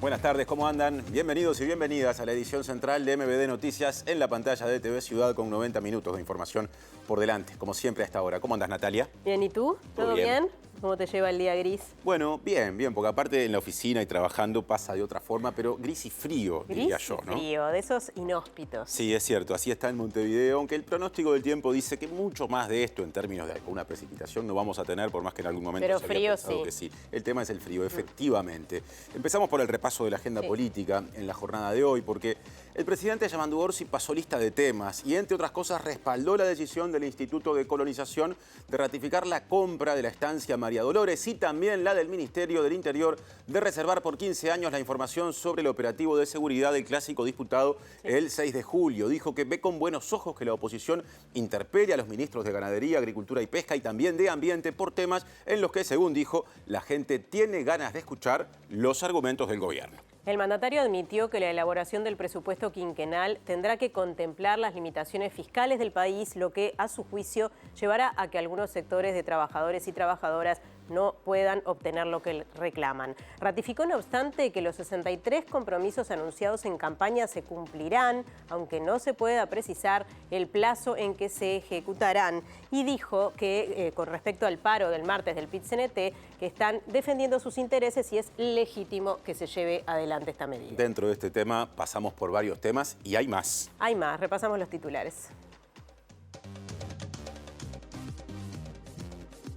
Buenas tardes, ¿cómo andan? Bienvenidos y bienvenidas a la edición central de MBD Noticias en la pantalla de TV Ciudad con 90 minutos de información por delante, como siempre a esta hora. ¿Cómo andas, Natalia? Bien, ¿y tú? ¿Todo bien? ¿Cómo te lleva el día gris? Bueno, bien, porque aparte en la oficina y trabajando pasa de otra forma, pero gris y frío, diría yo, ¿no? Gris y frío, de esos inhóspitos. Sí, es cierto, así está en Montevideo, aunque el pronóstico del tiempo dice que mucho más de esto en términos de alguna precipitación no vamos a tener, por más que en algún momento pero se había frío pensado que sí. El tema es el frío, efectivamente. Empezamos por el repaso de la agenda política en la jornada de hoy, porque el presidente Yamandu Orsi pasó lista de temas y, entre otras cosas, respaldó la decisión del Instituto de Colonización de ratificar la compra de la estancia María Dolores y también la del Ministerio del Interior de reservar por 15 años la información sobre el operativo de seguridad del clásico disputado el 6 de julio. Dijo que ve con buenos ojos que la oposición interpele a los ministros de Ganadería, Agricultura y Pesca y también de Ambiente por temas en los que, según dijo, la gente tiene ganas de escuchar los argumentos del gobierno. El mandatario admitió que la elaboración del presupuesto quinquenal tendrá que contemplar las limitaciones fiscales del país, lo que, a su juicio, llevará a que algunos sectores de trabajadores y trabajadoras no puedan obtener lo que reclaman. Ratificó, no obstante, que los 63 compromisos anunciados en campaña se cumplirán, aunque no se pueda precisar el plazo en que se ejecutarán. Y dijo que, con respecto al paro del martes del PIT-CNT, que están defendiendo sus intereses y es legítimo que se lleve adelante esta medida. Dentro de este tema pasamos por varios temas y hay más. Hay más, repasamos los titulares.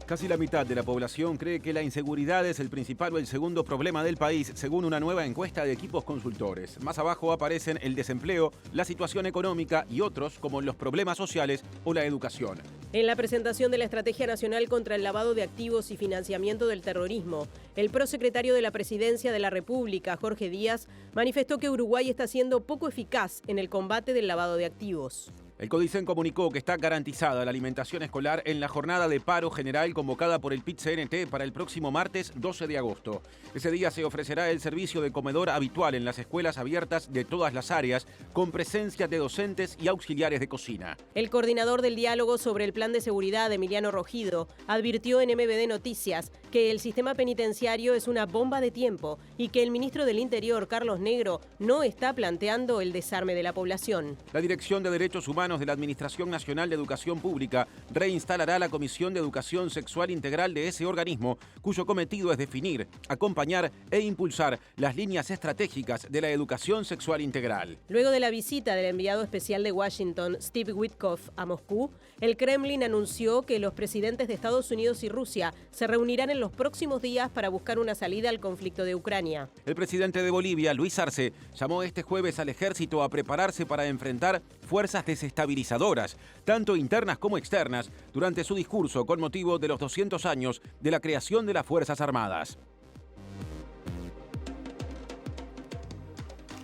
Casi la mitad de la población cree que la inseguridad es el principal o el segundo problema del país, según una nueva encuesta de Equipos Consultores. Más abajo aparecen el desempleo, la situación económica y otros como los problemas sociales o la educación. En la presentación de la Estrategia Nacional contra el Lavado de Activos y Financiamiento del Terrorismo, el prosecretario de la Presidencia de la República, Jorge Díaz, manifestó que Uruguay está siendo poco eficaz en el combate del lavado de activos. El CODICEN comunicó que está garantizada la alimentación escolar en la jornada de paro general convocada por el PIT-CNT para el próximo martes 12 de agosto. Ese día se ofrecerá el servicio de comedor habitual en las escuelas abiertas de todas las áreas, con presencia de docentes y auxiliares de cocina. El coordinador del diálogo sobre el plan de seguridad, Emiliano Rojido, advirtió en MBD Noticias que el sistema penitenciario es una bomba de tiempo y que el ministro del Interior, Carlos Negro, no está planteando el desarme de la población. La Dirección de Derechos Humanos de la Administración Nacional de Educación Pública reinstalará la Comisión de Educación Sexual Integral de ese organismo, cuyo cometido es definir, acompañar e impulsar las líneas estratégicas de la educación sexual integral. Luego de la visita del enviado especial de Washington, Steve Witkoff, a Moscú, el Kremlin anunció que los presidentes de Estados Unidos y Rusia se reunirán en los próximos días para buscar una salida al conflicto de Ucrania. El presidente de Bolivia, Luis Arce, llamó este jueves al ejército a prepararse para enfrentar fuerzas desestabilizadoras, tanto internas como externas, durante su discurso con motivo de los 200 años de la creación de las Fuerzas Armadas.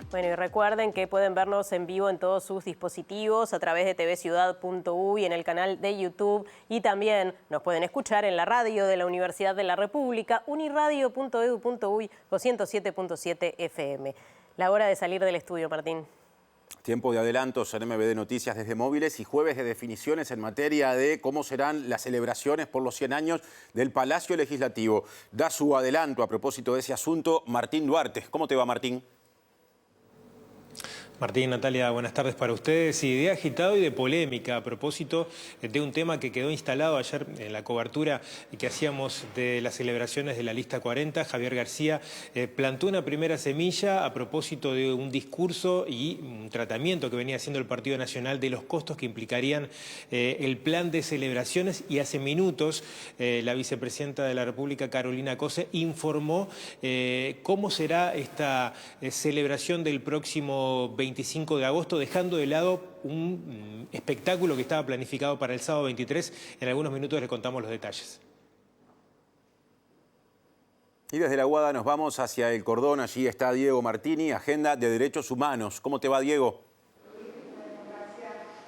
Bueno, y recuerden que pueden vernos en vivo en todos sus dispositivos a través de tvciudad.uy en el canal de YouTube y también nos pueden escuchar en la radio de la Universidad de la República, uniradio.edu.uy o 107.7 FM. La hora de salir del estudio, Martín. Tiempo de adelantos en MBD Noticias desde Móviles y jueves de definiciones en materia de cómo serán las celebraciones por los 100 años del Palacio Legislativo. Da su adelanto a propósito de ese asunto Martín Duarte. ¿Cómo te va, Martín? Martín, Natalia, buenas tardes para ustedes. Sí, de agitado y de polémica a propósito de un tema que quedó instalado ayer en la cobertura que hacíamos de las celebraciones de la Lista 40. Javier García plantó una primera semilla a propósito de un discurso y un tratamiento que venía haciendo el Partido Nacional de los costos que implicarían el plan de celebraciones, y hace minutos la vicepresidenta de la República, Carolina Cose, informó cómo será esta celebración del próximo 25 de agosto, dejando de lado un espectáculo que estaba planificado para el sábado 23. En algunos minutos les contamos los detalles. Y desde la Guada nos vamos hacia el Cordón. Allí está Diego Martini, Agenda de Derechos Humanos. ¿Cómo te va, Diego?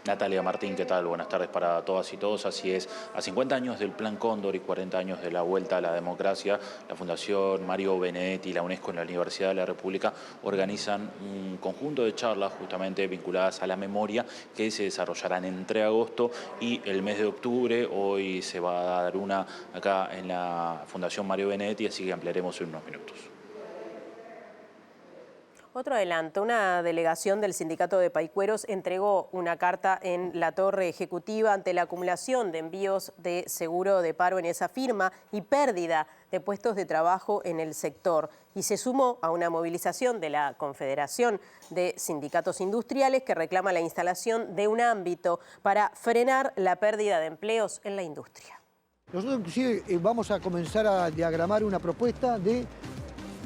Natalia, Martín, ¿qué tal? Buenas tardes para todas y todos. Así es, a 50 años del Plan Cóndor y 40 años de la vuelta a la democracia, la Fundación Mario Benedetti y la UNESCO en la Universidad de la República organizan un conjunto de charlas justamente vinculadas a la memoria que se desarrollarán entre agosto y el mes de octubre. Hoy se va a dar una acá en la Fundación Mario Benedetti, así que ampliaremos en unos minutos. Otro adelanto, una delegación del Sindicato de Paicueros entregó una carta en la Torre Ejecutiva ante la acumulación de envíos de seguro de paro en esa firma y pérdida de puestos de trabajo en el sector. Y se sumó a una movilización de la Confederación de Sindicatos Industriales que reclama la instalación de un ámbito para frenar la pérdida de empleos en la industria. Nosotros inclusive vamos a comenzar a diagramar una propuesta de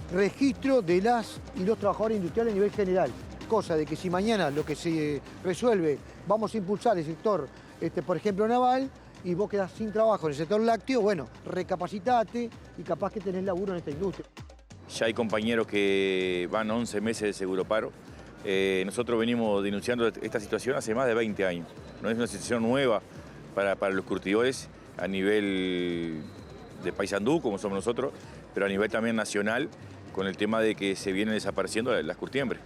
registro de las y los trabajadores industriales a nivel general, cosa de que si mañana lo que se resuelve vamos a impulsar el sector, por ejemplo, naval, y vos quedás sin trabajo en el sector lácteo, bueno, recapacitate y capaz que tenés laburo en esta industria. Ya hay compañeros que van 11 meses de seguro paro. Nosotros venimos denunciando esta situación hace más de 20 años. No es una situación nueva para los curtidores a nivel de Paysandú, como somos nosotros, pero a nivel también nacional, con el tema de que se vienen desapareciendo las curtiembres.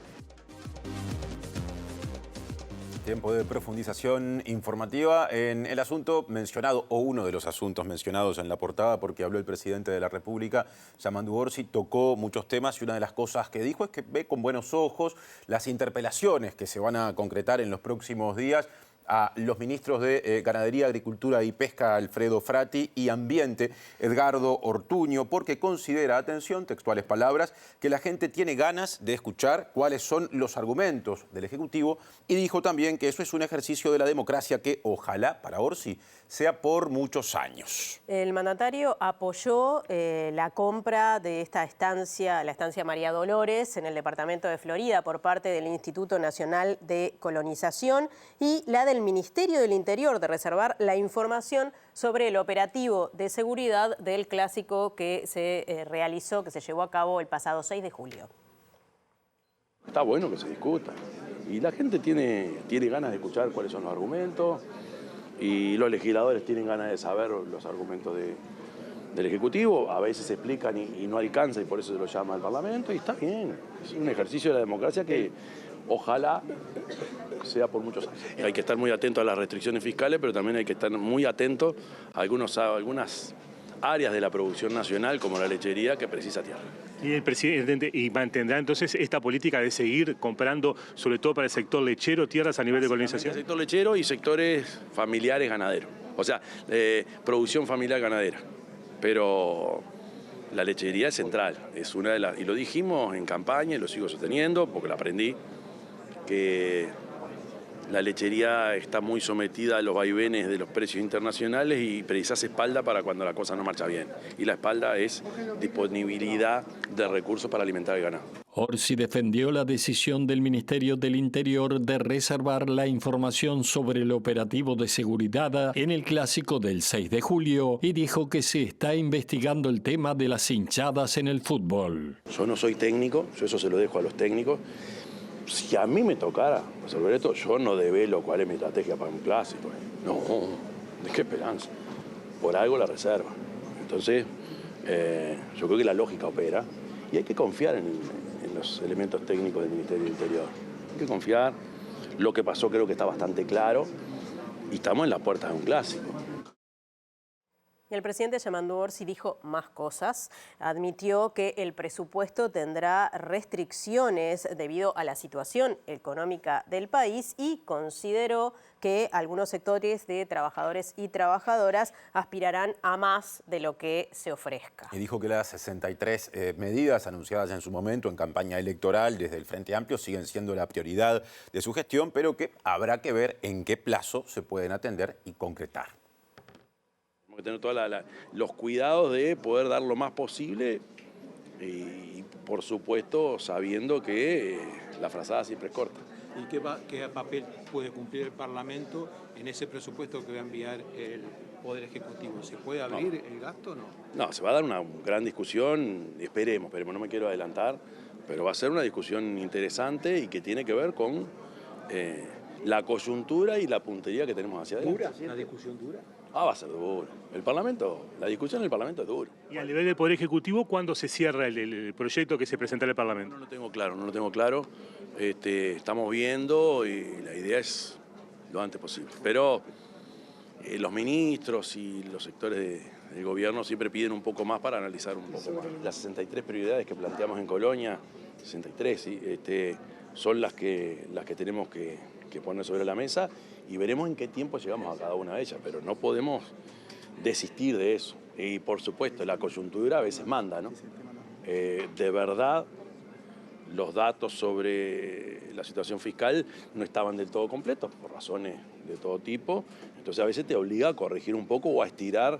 Tiempo de profundización informativa en el asunto mencionado, o uno de los asuntos mencionados en la portada, porque habló el presidente de la República, Yamandu Orsi, tocó muchos temas y una de las cosas que dijo es que ve con buenos ojos las interpelaciones que se van a concretar en los próximos días a los ministros de Ganadería, Agricultura y Pesca, Alfredo Frati, y Ambiente, Edgardo Ortuño, porque considera, atención, textuales palabras, que la gente tiene ganas de escuchar cuáles son los argumentos del Ejecutivo, y dijo también que eso es un ejercicio de la democracia que ojalá, para Orsi, sea por muchos años. El mandatario apoyó la compra de esta estancia, la estancia María Dolores, en el departamento de Florida, por parte del Instituto Nacional de Colonización, y la del Ministerio del Interior de reservar la información sobre el operativo de seguridad del clásico que se realizó, que se llevó a cabo el pasado 6 de julio. Está bueno que se discuta y la gente tiene ganas de escuchar cuáles son los argumentos y los legisladores tienen ganas de saber los argumentos del Ejecutivo. A veces se explican y no alcanza y por eso se lo llama al Parlamento y está bien. Es un ejercicio de la democracia que ojalá sea por muchos años. Hay que estar muy atento a las restricciones fiscales, pero también hay que estar muy atento a algunas áreas de la producción nacional, como la lechería, que precisa tierra. Y el presidente mantendrá entonces esta política de seguir comprando, sobre todo para el sector lechero, tierras a nivel de colonización. El sector lechero y sectores familiares ganaderos. O sea, producción familiar ganadera. Pero la lechería es central. Es una de las, y lo dijimos en campaña y lo sigo sosteniendo porque lo aprendí, que la lechería está muy sometida a los vaivenes de los precios internacionales y precisas espalda para cuando la cosa no marcha bien. Y la espalda es disponibilidad de recursos para alimentar el ganado. Orsi defendió la decisión del Ministerio del Interior de reservar la información sobre el operativo de seguridad en el clásico del 6 de julio y dijo que se está investigando el tema de las hinchadas en el fútbol. Yo no soy técnico, yo eso se lo dejo a los técnicos. Si a mí me tocara resolver esto, yo no develo cuál es mi estrategia para un clásico. No, ¿de qué esperanza? Por algo la reserva. Entonces, yo creo que la lógica opera y hay que confiar en los elementos técnicos del Ministerio del Interior. Hay que confiar. Lo que pasó creo que está bastante claro y estamos en las puertas de un clásico. El presidente Yamandu Orsi dijo más cosas. Admitió que el presupuesto tendrá restricciones debido a la situación económica del país y consideró que algunos sectores de trabajadores y trabajadoras aspirarán a más de lo que se ofrezca. Y dijo que las 63 medidas anunciadas en su momento en campaña electoral desde el Frente Amplio siguen siendo la prioridad de su gestión, pero que habrá que ver en qué plazo se pueden atender y concretar. Tenemos que tener todos los cuidados de poder dar lo más posible y, por supuesto, sabiendo que la frazada siempre es corta. ¿Y qué papel puede cumplir el Parlamento en ese presupuesto que va a enviar el Poder Ejecutivo? ¿Se puede abrir el gasto o no? No, se va a dar una gran discusión, esperemos, no me quiero adelantar, pero va a ser una discusión interesante y que tiene que ver con la coyuntura y la puntería que tenemos hacia adelante. ¿Dura? ¿Una discusión dura? Va a ser duro. La discusión en el Parlamento es dura. ¿Y a nivel del Poder Ejecutivo cuándo se cierra el proyecto que se presenta en el Parlamento? No lo tengo claro. Estamos viendo y la idea es lo antes posible. Pero los ministros y los sectores del gobierno siempre piden un poco más para analizar un poco más. Las 63 prioridades que planteamos en Colonia 63, ¿sí? Son las que tenemos que poner sobre la mesa y veremos en qué tiempo llegamos a cada una de ellas, pero no podemos desistir de eso. Y por supuesto, la coyuntura a veces manda, ¿no? De verdad, los datos sobre la situación fiscal no estaban del todo completos, por razones de todo tipo. Entonces a veces te obliga a corregir un poco o a estirar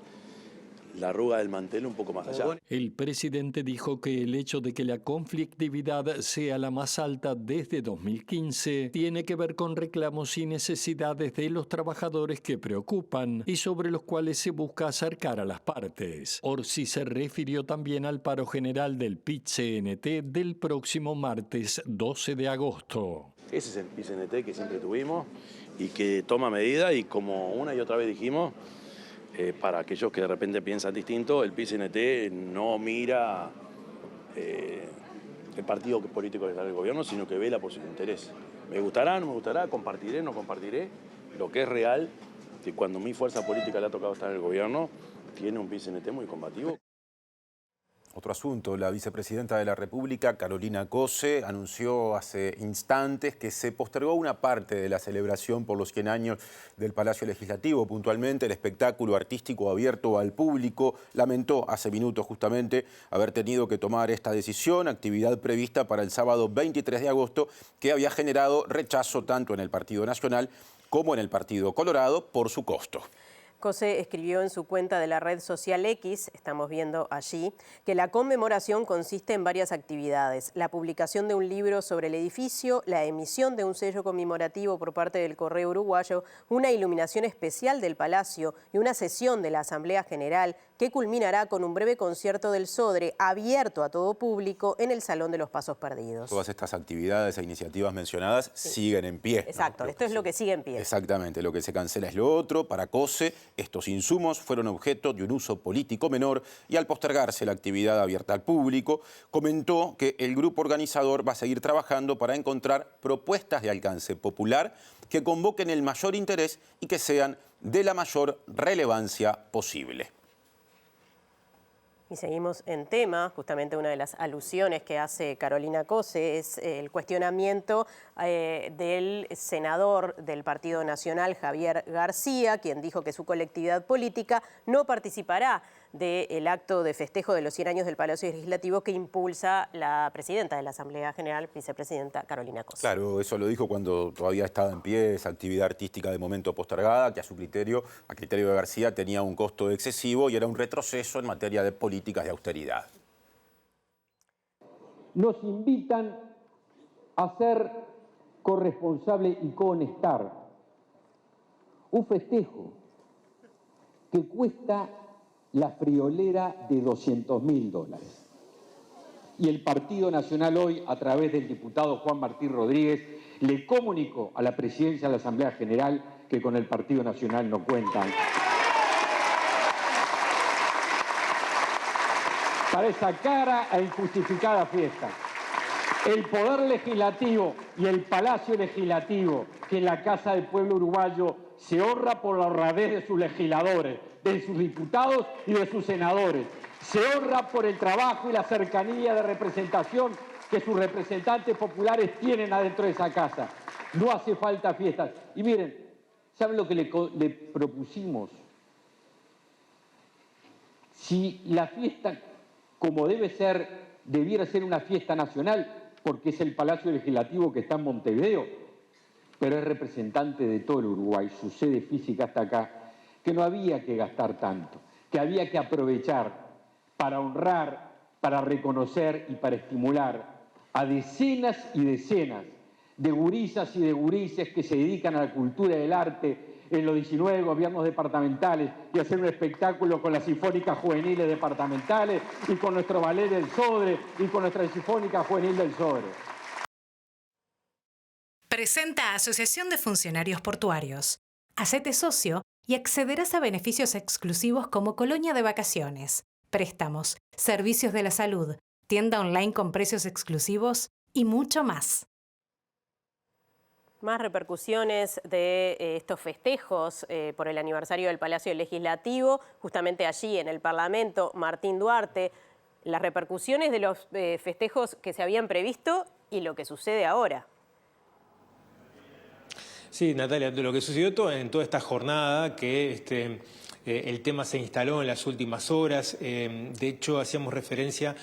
la arruga del mantel un poco más allá. El presidente dijo que el hecho de que la conflictividad sea la más alta desde 2015 tiene que ver con reclamos y necesidades de los trabajadores que preocupan y sobre los cuales se busca acercar a las partes. Orsi se refirió también al paro general del PIT-CNT del próximo martes 12 de agosto. Ese es el PIT-CNT que siempre tuvimos y que toma medidas y como una y otra vez dijimos, para aquellos que de repente piensan distinto, el PIT-CNT no mira el partido político que está en el gobierno, sino que vela por sus intereses. Me gustará, no me gustará, compartiré, no compartiré. Lo que es real, que cuando mi fuerza política le ha tocado estar en el gobierno, tiene un PIT-CNT muy combativo. Otro asunto, la vicepresidenta de la República, Carolina Cose, anunció hace instantes que se postergó una parte de la celebración por los 100 años del Palacio Legislativo. Puntualmente, el espectáculo artístico abierto al público. Lamentó hace minutos justamente haber tenido que tomar esta decisión, actividad prevista para el sábado 23 de agosto, que había generado rechazo tanto en el Partido Nacional como en el Partido Colorado por su costo. Cose escribió en su cuenta de la red social X, estamos viendo allí, que la conmemoración consiste en varias actividades. La publicación de un libro sobre el edificio, la emisión de un sello conmemorativo por parte del Correo Uruguayo, una iluminación especial del Palacio y una sesión de la Asamblea General que culminará con un breve concierto del Sodre abierto a todo público en el Salón de los Pasos Perdidos. Todas estas actividades e iniciativas mencionadas siguen en pie. Exacto, ¿no? esto es lo que sigue en pie. Exactamente, lo que se cancela es lo otro. Para Cose, estos insumos fueron objeto de un uso político menor y al postergarse la actividad abierta al público, comentó que el grupo organizador va a seguir trabajando para encontrar propuestas de alcance popular que convoquen el mayor interés y que sean de la mayor relevancia posible. Y seguimos en tema, justamente una de las alusiones que hace Carolina Cose es el cuestionamiento del senador del Partido Nacional, Javier García, quien dijo que su colectividad política no participará del acto de festejo de los 100 años del Palacio Legislativo que impulsa la presidenta de la Asamblea General, vicepresidenta Carolina Cose. Claro, eso lo dijo cuando todavía estaba en pie esa actividad artística de momento postergada, que a criterio de García tenía un costo excesivo y era un retroceso en materia de políticas de austeridad. Nos invitan a ser corresponsable y conectar un festejo que cuesta la friolera de $200.000. Y el Partido Nacional hoy, a través del diputado Juan Martín Rodríguez, le comunicó a la presidencia de la Asamblea General que con el Partido Nacional no cuentan para esa cara e injustificada fiesta. El Poder Legislativo y el Palacio Legislativo, que es la Casa del Pueblo Uruguayo, se honra por la honradez de sus legisladores, de sus diputados y de sus senadores. Se honra por el trabajo y la cercanía de representación que sus representantes populares tienen adentro de esa casa. No hace falta fiestas. Y miren, ¿saben lo que le propusimos? Si la fiesta, como debe ser, debiera ser una fiesta nacional, porque es el Palacio Legislativo que está en Montevideo, pero es representante de todo el Uruguay, su sede física está acá, que no había que gastar tanto, que había que aprovechar para honrar, para reconocer y para estimular a decenas y decenas de gurisas y de gurises que se dedican a la cultura y el arte en los 19 gobiernos departamentales y hacer un espectáculo con las sinfónicas juveniles departamentales y con nuestro ballet del Sodre y con nuestra sinfónica juvenil del Sodre. Presenta Asociación de Funcionarios Portuarios. Hacete socio y accederás a beneficios exclusivos como colonia de vacaciones, préstamos, servicios de la salud, tienda online con precios exclusivos y mucho más. Más repercusiones de estos festejos por el aniversario del Palacio Legislativo. Justamente allí en el Parlamento, Martín Duarte las repercusiones de los festejos que se habían previsto y lo que sucede ahora. Sí, Natalia, de lo que sucedió en toda esta jornada, que el tema se instaló en las últimas horas. De hecho, hacíamos referencia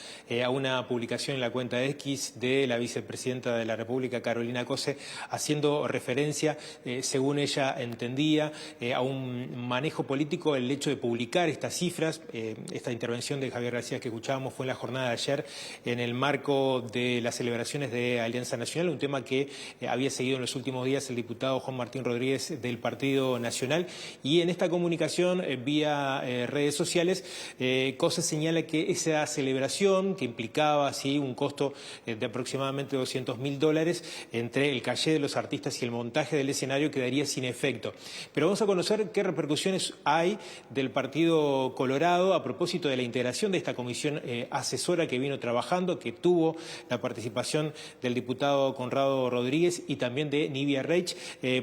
a una publicación en la cuenta X de la vicepresidenta de la República, Carolina Cose, haciendo referencia, según ella entendía, a un manejo político, el hecho de publicar estas cifras. Esta intervención de Javier García que escuchábamos fue en la jornada de ayer en el marco de las celebraciones de Alianza Nacional, un tema que había seguido en los últimos días el diputado Juan Martín Rodríguez del Partido Nacional, y en esta comunicación vía redes sociales, Cose señala que esa celebración, que implicaba un costo de aproximadamente $200.000 entre el caché de los artistas y el montaje del escenario, quedaría sin efecto. Pero vamos a conocer qué repercusiones hay del Partido Colorado a propósito de la integración de esta comisión asesora que vino trabajando, que tuvo la participación del diputado Conrado Rodríguez y también de Nivia Reich,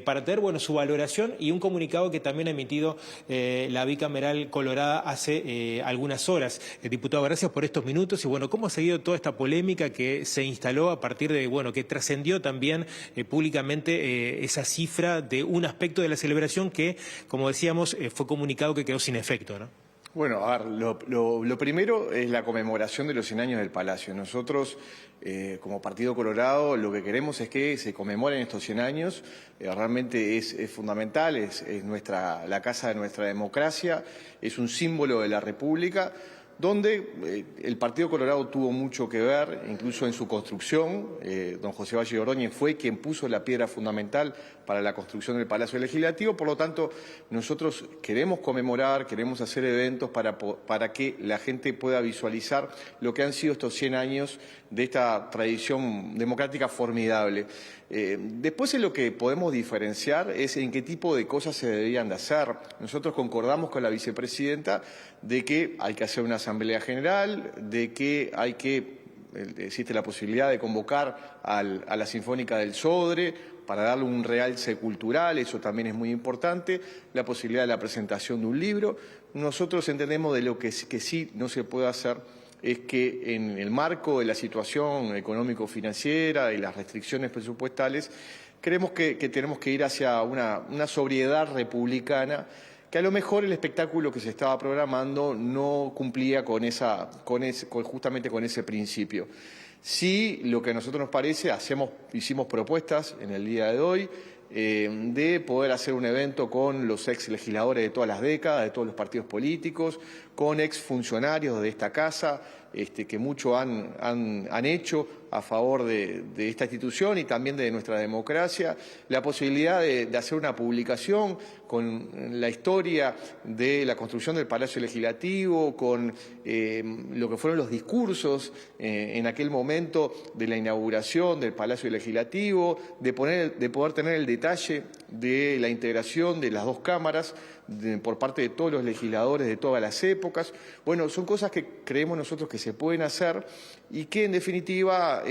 para tener su valoración y un comunicado que también ha emitido la bicameral colorada hace algunas horas. Diputado, gracias por estos minutos y ¿cómo ha seguido toda esta polémica que se instaló a partir de, que trascendió también públicamente esa cifra de un aspecto de la celebración que, como decíamos, fue comunicado que quedó sin efecto, ¿no? Bueno, a ver, lo primero es la conmemoración de los 100 años del Palacio. Nosotros, como Partido Colorado, lo que queremos es que se conmemoren estos 100 años. Realmente es fundamental, es la casa de nuestra democracia, es un símbolo de la República, donde el Partido Colorado tuvo mucho que ver, incluso en su construcción. Don José Valle Ordóñez fue quien puso la piedra fundamental para la construcción del Palacio Legislativo. Por lo tanto, nosotros queremos conmemorar, queremos hacer eventos para que la gente pueda visualizar lo que han sido estos 100 años de esta tradición democrática formidable. Después, en lo que podemos diferenciar es en qué tipo de cosas se deberían de hacer. Nosotros concordamos con la vicepresidenta de que hay que hacer una asamblea general, de que existe la posibilidad de convocar a la Sinfónica del Sodre para darle un realce cultural, eso también es muy importante, la posibilidad de la presentación de un libro. Nosotros entendemos de lo que sí no se puede hacer es que en el marco de la situación económico-financiera y las restricciones presupuestales, creemos que tenemos que ir hacia una sobriedad republicana, que a lo mejor el espectáculo que se estaba programando no cumplía justamente con ese principio. Sí, lo que a nosotros nos parece, hicimos propuestas en el día de hoy de poder hacer un evento con los ex legisladores de todas las décadas, de todos los partidos políticos, con ex funcionarios de esta casa, que mucho han hecho a favor de esta institución y también de nuestra democracia, la posibilidad de hacer una publicación con la historia de la construcción del Palacio Legislativo, con lo que fueron los discursos en aquel momento de la inauguración del Palacio Legislativo, de poder tener el detalle de la integración de las dos cámaras por parte de todos los legisladores de todas las épocas. Bueno, son cosas que creemos nosotros que se pueden hacer y que en definitiva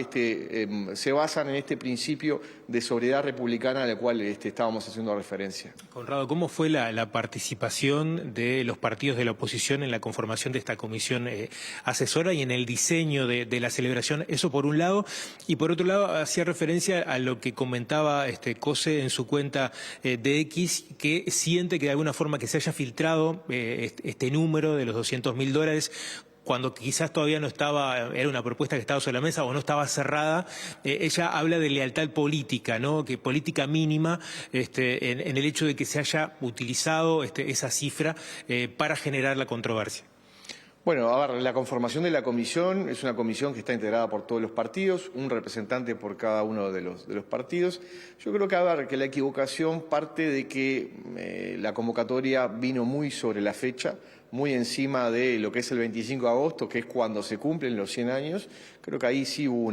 se basan en este principio de sobriedad republicana al cual estábamos haciendo referencia. Conrado, ¿cómo fue la participación de los partidos de la oposición en la conformación de esta comisión asesora y en el diseño de la celebración? Eso por un lado, y por otro lado hacía referencia a lo que comentaba Cose en su cuenta de X, que siente que de alguna forma que se haya filtrado este número de los $200.000 cuando quizás todavía no estaba, era una propuesta que estaba sobre la mesa o no estaba cerrada. Ella habla de lealtad política, ¿no? Que política mínima en el hecho de que se haya utilizado esa cifra para generar la controversia. Bueno, a ver, la conformación de la comisión es una comisión que está integrada por todos los partidos, un representante por cada uno de los partidos. Yo creo que la equivocación parte de que la convocatoria vino muy sobre la fecha, muy encima de lo que es el 25 de agosto, que es cuando se cumplen los 100 años. Creo que ahí sí hubo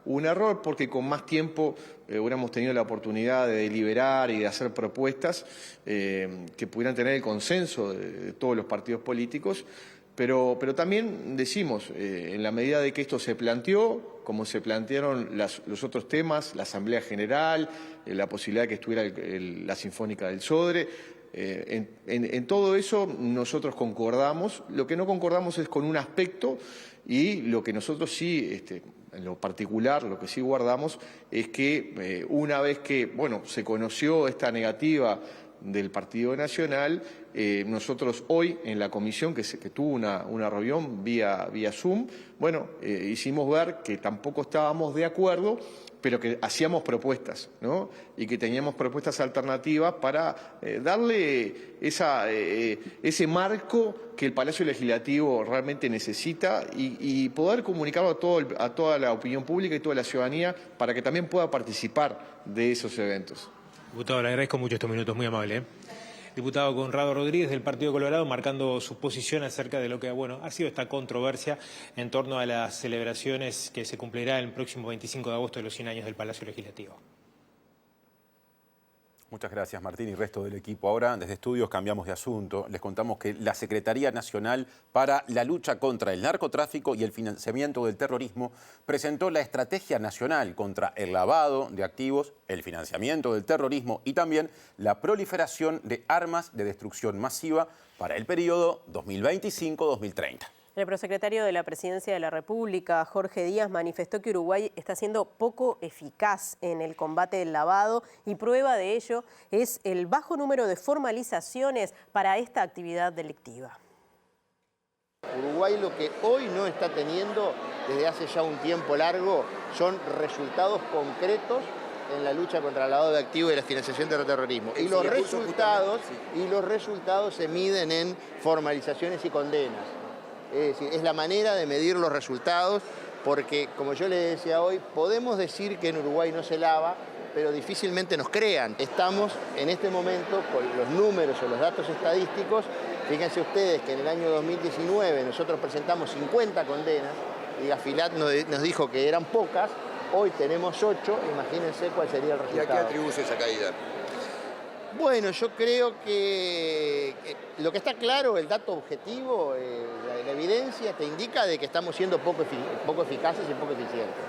un error, porque con más tiempo hubiéramos tenido la oportunidad de deliberar y de hacer propuestas que pudieran tener el consenso de todos los partidos políticos. Pero también decimos, en la medida de que esto se planteó, como se plantearon los otros temas, la Asamblea General, la posibilidad de que estuviera la Sinfónica del Sodre, En todo eso nosotros concordamos. Lo que no concordamos es con un aspecto, y lo que nosotros sí, en lo particular, lo que sí guardamos es que una vez que, bueno, se conoció esta negativa del Partido Nacional, nosotros hoy en la comisión, que tuvo una reunión vía Zoom, bueno, hicimos ver que tampoco estábamos de acuerdo, pero que hacíamos propuestas, ¿no? Y que teníamos propuestas alternativas para darle ese marco que el Palacio Legislativo realmente necesita y poder comunicarlo a toda la opinión pública y toda la ciudadanía para que también pueda participar de esos eventos. Diputado, le agradezco mucho estos minutos, muy amable. Diputado Conrado Rodríguez del Partido Colorado, marcando su posición acerca de lo que ha sido esta controversia en torno a las celebraciones que se cumplirá el próximo 25 de agosto de los 100 años del Palacio Legislativo. Muchas gracias, Martín y resto del equipo. Ahora, desde Estudios, cambiamos de asunto. Les contamos que la Secretaría Nacional para la Lucha contra el Narcotráfico y el Financiamiento del Terrorismo presentó la Estrategia Nacional contra el lavado de activos, el financiamiento del terrorismo y también la proliferación de armas de destrucción masiva para el periodo 2025-2030. El prosecretario de la Presidencia de la República, Jorge Díaz, manifestó que Uruguay está siendo poco eficaz en el combate del lavado y prueba de ello es el bajo número de formalizaciones para esta actividad delictiva. Uruguay lo que hoy no está teniendo desde hace ya un tiempo largo son resultados concretos en la lucha contra el lavado de activos y la financiación del terrorismo. Y los resultados se miden en formalizaciones y condenas. Es decir, es la manera de medir los resultados, porque, como yo les decía hoy, podemos decir que en Uruguay no se lava, pero difícilmente nos crean. Estamos en este momento con los números o los datos estadísticos. Fíjense ustedes que en el año 2019 nosotros presentamos 50 condenas y Afilat nos dijo que eran pocas. Hoy tenemos 8, imagínense cuál sería el resultado. ¿Y a qué atribuye esa caída? Bueno, yo creo que lo que está claro, el dato objetivo, la evidencia te indica de que estamos siendo poco eficaces y poco eficientes.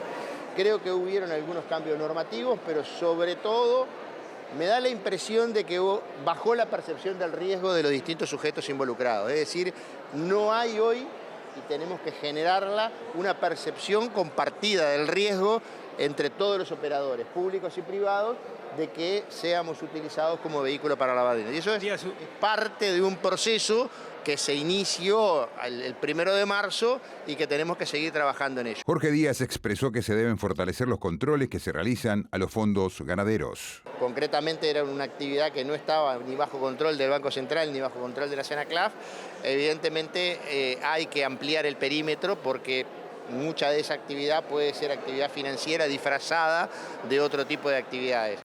Creo que hubieron algunos cambios normativos, pero sobre todo me da la impresión de que bajó la percepción del riesgo de los distintos sujetos involucrados. Es decir, no hay hoy, y tenemos que generarla, una percepción compartida del riesgo entre todos los operadores públicos y privados de que seamos utilizados como vehículo para lavado de dinero. Y eso es parte de un proceso que se inició el 1 de marzo y que tenemos que seguir trabajando en ello. Jorge Díaz expresó que se deben fortalecer los controles que se realizan a los fondos ganaderos. Concretamente era una actividad que no estaba ni bajo control del Banco Central ni bajo control de la CENACLAF. Evidentemente hay que ampliar el perímetro porque mucha de esa actividad puede ser actividad financiera disfrazada de otro tipo de actividades.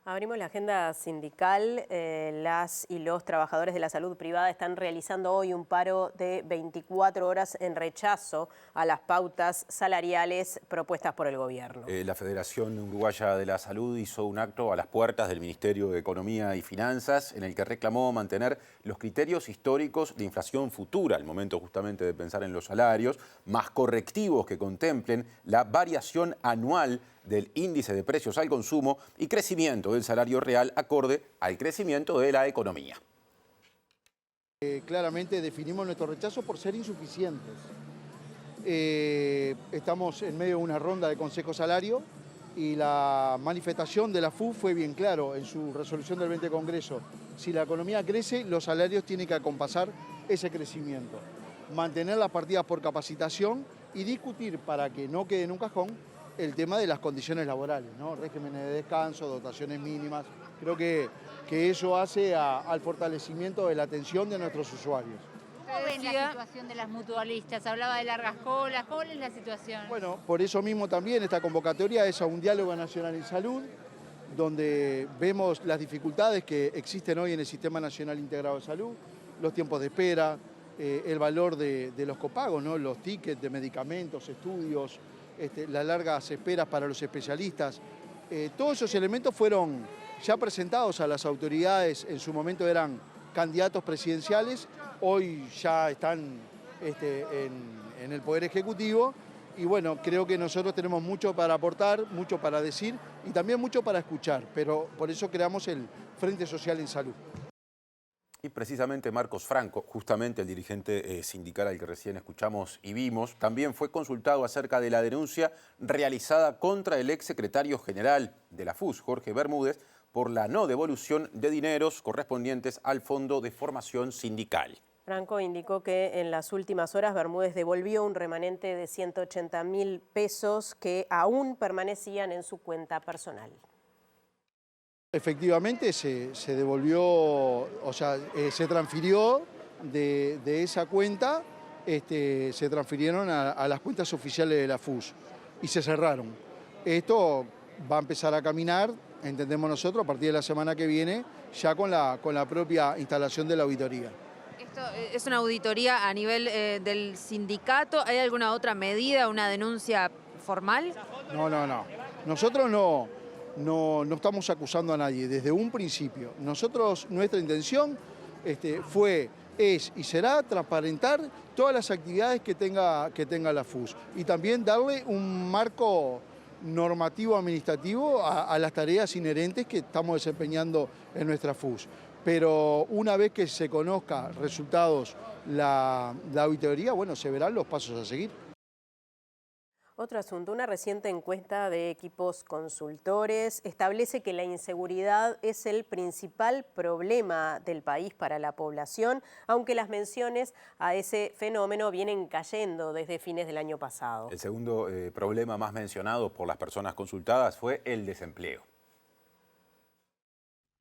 Abrimos la agenda sindical. Las y los trabajadores de la salud privada están realizando hoy un paro de 24 horas en rechazo a las pautas salariales propuestas por el gobierno. La Federación Uruguaya de la Salud hizo un acto a las puertas del Ministerio de Economía y Finanzas en el que reclamó mantener los criterios históricos de inflación futura, al momento justamente de pensar en los salarios, más correctivos que contemplen la variación anual del índice de precios al consumo y crecimiento del salario real acorde al crecimiento de la economía. Claramente definimos nuestro rechazo por ser insuficientes. Estamos en medio de una ronda de Consejo Salario y la manifestación de la FU fue bien claro en su resolución del 20 Congreso. Si la economía crece, los salarios tienen que acompasar ese crecimiento. Mantener las partidas por capacitación y discutir para que no quede en un cajón el tema de las condiciones laborales, ¿no? Regímenes de descanso, dotaciones mínimas. Creo que eso hace al fortalecimiento de la atención de nuestros usuarios. ¿Cómo ven la situación de las mutualistas? Hablaba de largas colas. ¿Cómo es la situación? Bueno, por eso mismo también esta convocatoria es a un diálogo nacional en salud, donde vemos las dificultades que existen hoy en el Sistema Nacional Integrado de Salud, los tiempos de espera, el valor de los copagos, ¿no? Los tickets de medicamentos, estudios, las largas esperas para los especialistas. Todos esos elementos fueron ya presentados a las autoridades, en su momento eran candidatos presidenciales, hoy ya están en el Poder Ejecutivo Y bueno, creo que nosotros tenemos mucho para aportar, mucho para decir y también mucho para escuchar, pero por eso creamos el Frente Social en Salud. Y precisamente Marcos Franco, justamente el dirigente sindical al que recién escuchamos y vimos, también fue consultado acerca de la denuncia realizada contra el exsecretario general de la FUS, Jorge Bermúdez, por la no devolución de dineros correspondientes al Fondo de Formación Sindical. Franco indicó que en las últimas horas Bermúdez devolvió un remanente de 180.000 pesos que aún permanecían en su cuenta personal. Efectivamente se devolvió, o sea, se transfirió de esa cuenta, se transfirieron a las cuentas oficiales de la FUS y se cerraron. Esto va a empezar a caminar, entendemos nosotros, a partir de la semana que viene, ya con la propia instalación de la auditoría. ¿Esto es una auditoría a nivel del sindicato? ¿Hay alguna otra medida, una denuncia formal? No. Nosotros no estamos acusando a nadie desde un principio. Nuestra intención es y será transparentar todas las actividades que tenga la FUS y también darle un marco normativo administrativo a las tareas inherentes que estamos desempeñando en nuestra FUS. Pero una vez que se conozca resultados la auditoría, bueno, se verán los pasos a seguir. Otro asunto, una reciente encuesta de Equipos Consultores establece que la inseguridad es el principal problema del país para la población, aunque las menciones a ese fenómeno vienen cayendo desde fines del año pasado. El segundo problema más mencionado por las personas consultadas fue el desempleo.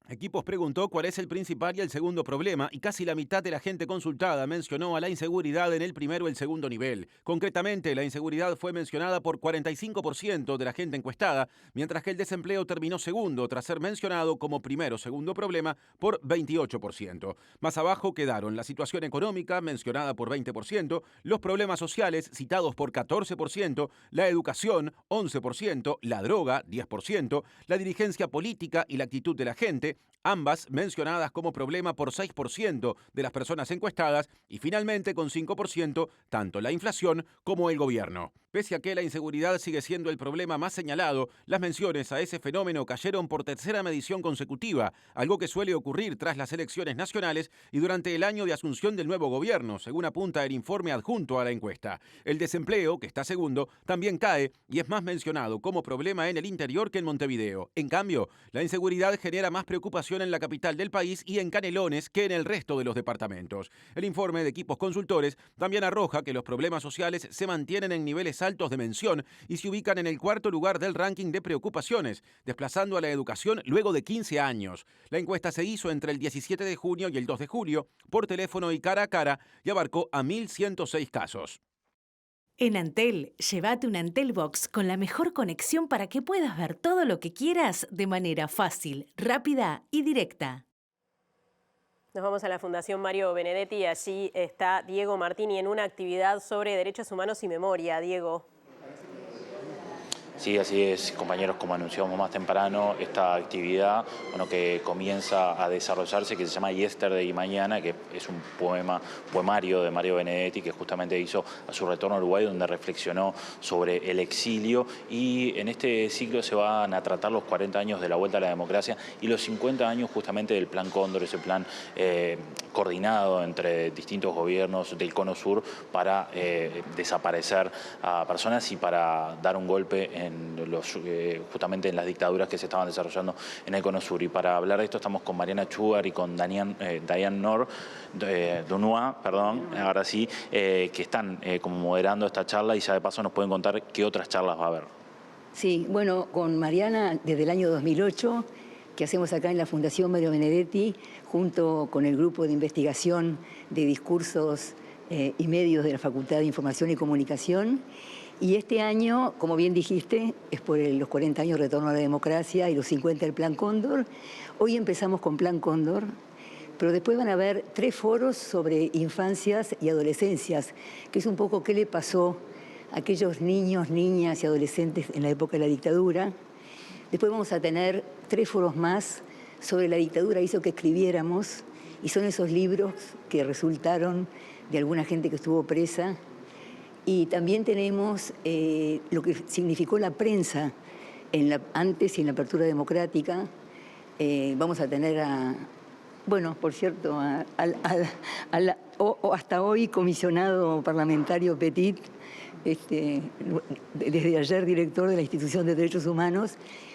Equipos preguntó cuál es el principal y el segundo problema y casi la mitad de la gente consultada mencionó a la inseguridad en el primero y el segundo nivel. Concretamente, la inseguridad fue mencionada por 45% de la gente encuestada, mientras que el desempleo terminó segundo tras ser mencionado como primero o segundo problema por 28%. Más abajo quedaron la situación económica, mencionada por 20%, los problemas sociales, citados por 14%, la educación, 11%, la droga, 10%, la dirigencia política y la actitud de la gente, ambas mencionadas como problema por 6% de las personas encuestadas y finalmente con 5% tanto la inflación como el gobierno. Pese a que la inseguridad sigue siendo el problema más señalado, las menciones a ese fenómeno cayeron por tercera medición consecutiva, algo que suele ocurrir tras las elecciones nacionales y durante el año de asunción del nuevo gobierno, según apunta el informe adjunto a la encuesta. El desempleo, que está segundo, también cae y es más mencionado como problema en el interior que en Montevideo. En cambio, la inseguridad genera más preocupación en la capital del país y en Canelones que en el resto de los departamentos. El informe de Equipos Consultores también arroja que los problemas sociales se mantienen en niveles altos de mención y se ubican en el cuarto lugar del ranking de preocupaciones, desplazando a la educación luego de 15 años. La encuesta se hizo entre el 17 de junio y el 2 de julio, por teléfono y cara a cara, y abarcó a 1.106 casos. En Antel, llévate un Antel Box con la mejor conexión para que puedas ver todo lo que quieras de manera fácil, rápida y directa. Nos vamos a la Fundación Mario Benedetti y allí está Diego Martini en una actividad sobre derechos humanos y memoria. Diego. Sí, así es, compañeros, como anunciamos más temprano, esta actividad que comienza a desarrollarse, que se llama Yesterday y Mañana, que es un poemario de Mario Benedetti que justamente hizo a su retorno a Uruguay, donde reflexionó sobre el exilio, y en este ciclo se van a tratar los 40 años de la vuelta a la democracia y los 50 años justamente del Plan Cóndor, ese plan coordinado entre distintos gobiernos del Cono Sur para desaparecer a personas y para dar un golpe justamente en las dictaduras que se estaban desarrollando en el Cono Sur. Y para hablar de esto estamos con Mariana Chugar y con Diane Nor, Dunois, ahora sí, que están como moderando esta charla y ya de paso nos pueden contar qué otras charlas va a haber. Sí, bueno, con Mariana desde el año 2008, que hacemos acá en la Fundación Mario Benedetti, junto con el grupo de investigación de discursos y medios de la Facultad de Información y Comunicación. Y este año, como bien dijiste, es por los 40 años de retorno a la democracia y los 50 del Plan Cóndor. Hoy empezamos con Plan Cóndor, pero después van a haber 3 foros sobre infancias y adolescencias, que es un poco qué le pasó a aquellos niños, niñas y adolescentes en la época de la dictadura. Después vamos a tener 3 foros más sobre la dictadura hizo que escribiéramos, y son esos libros que resultaron de alguna gente que estuvo presa, Y también tenemos lo que significó la prensa antes y en la apertura democrática. Vamos a tener bueno, por cierto, hasta hoy comisionado parlamentario Petit, desde ayer director de la Institución de Derechos Humanos,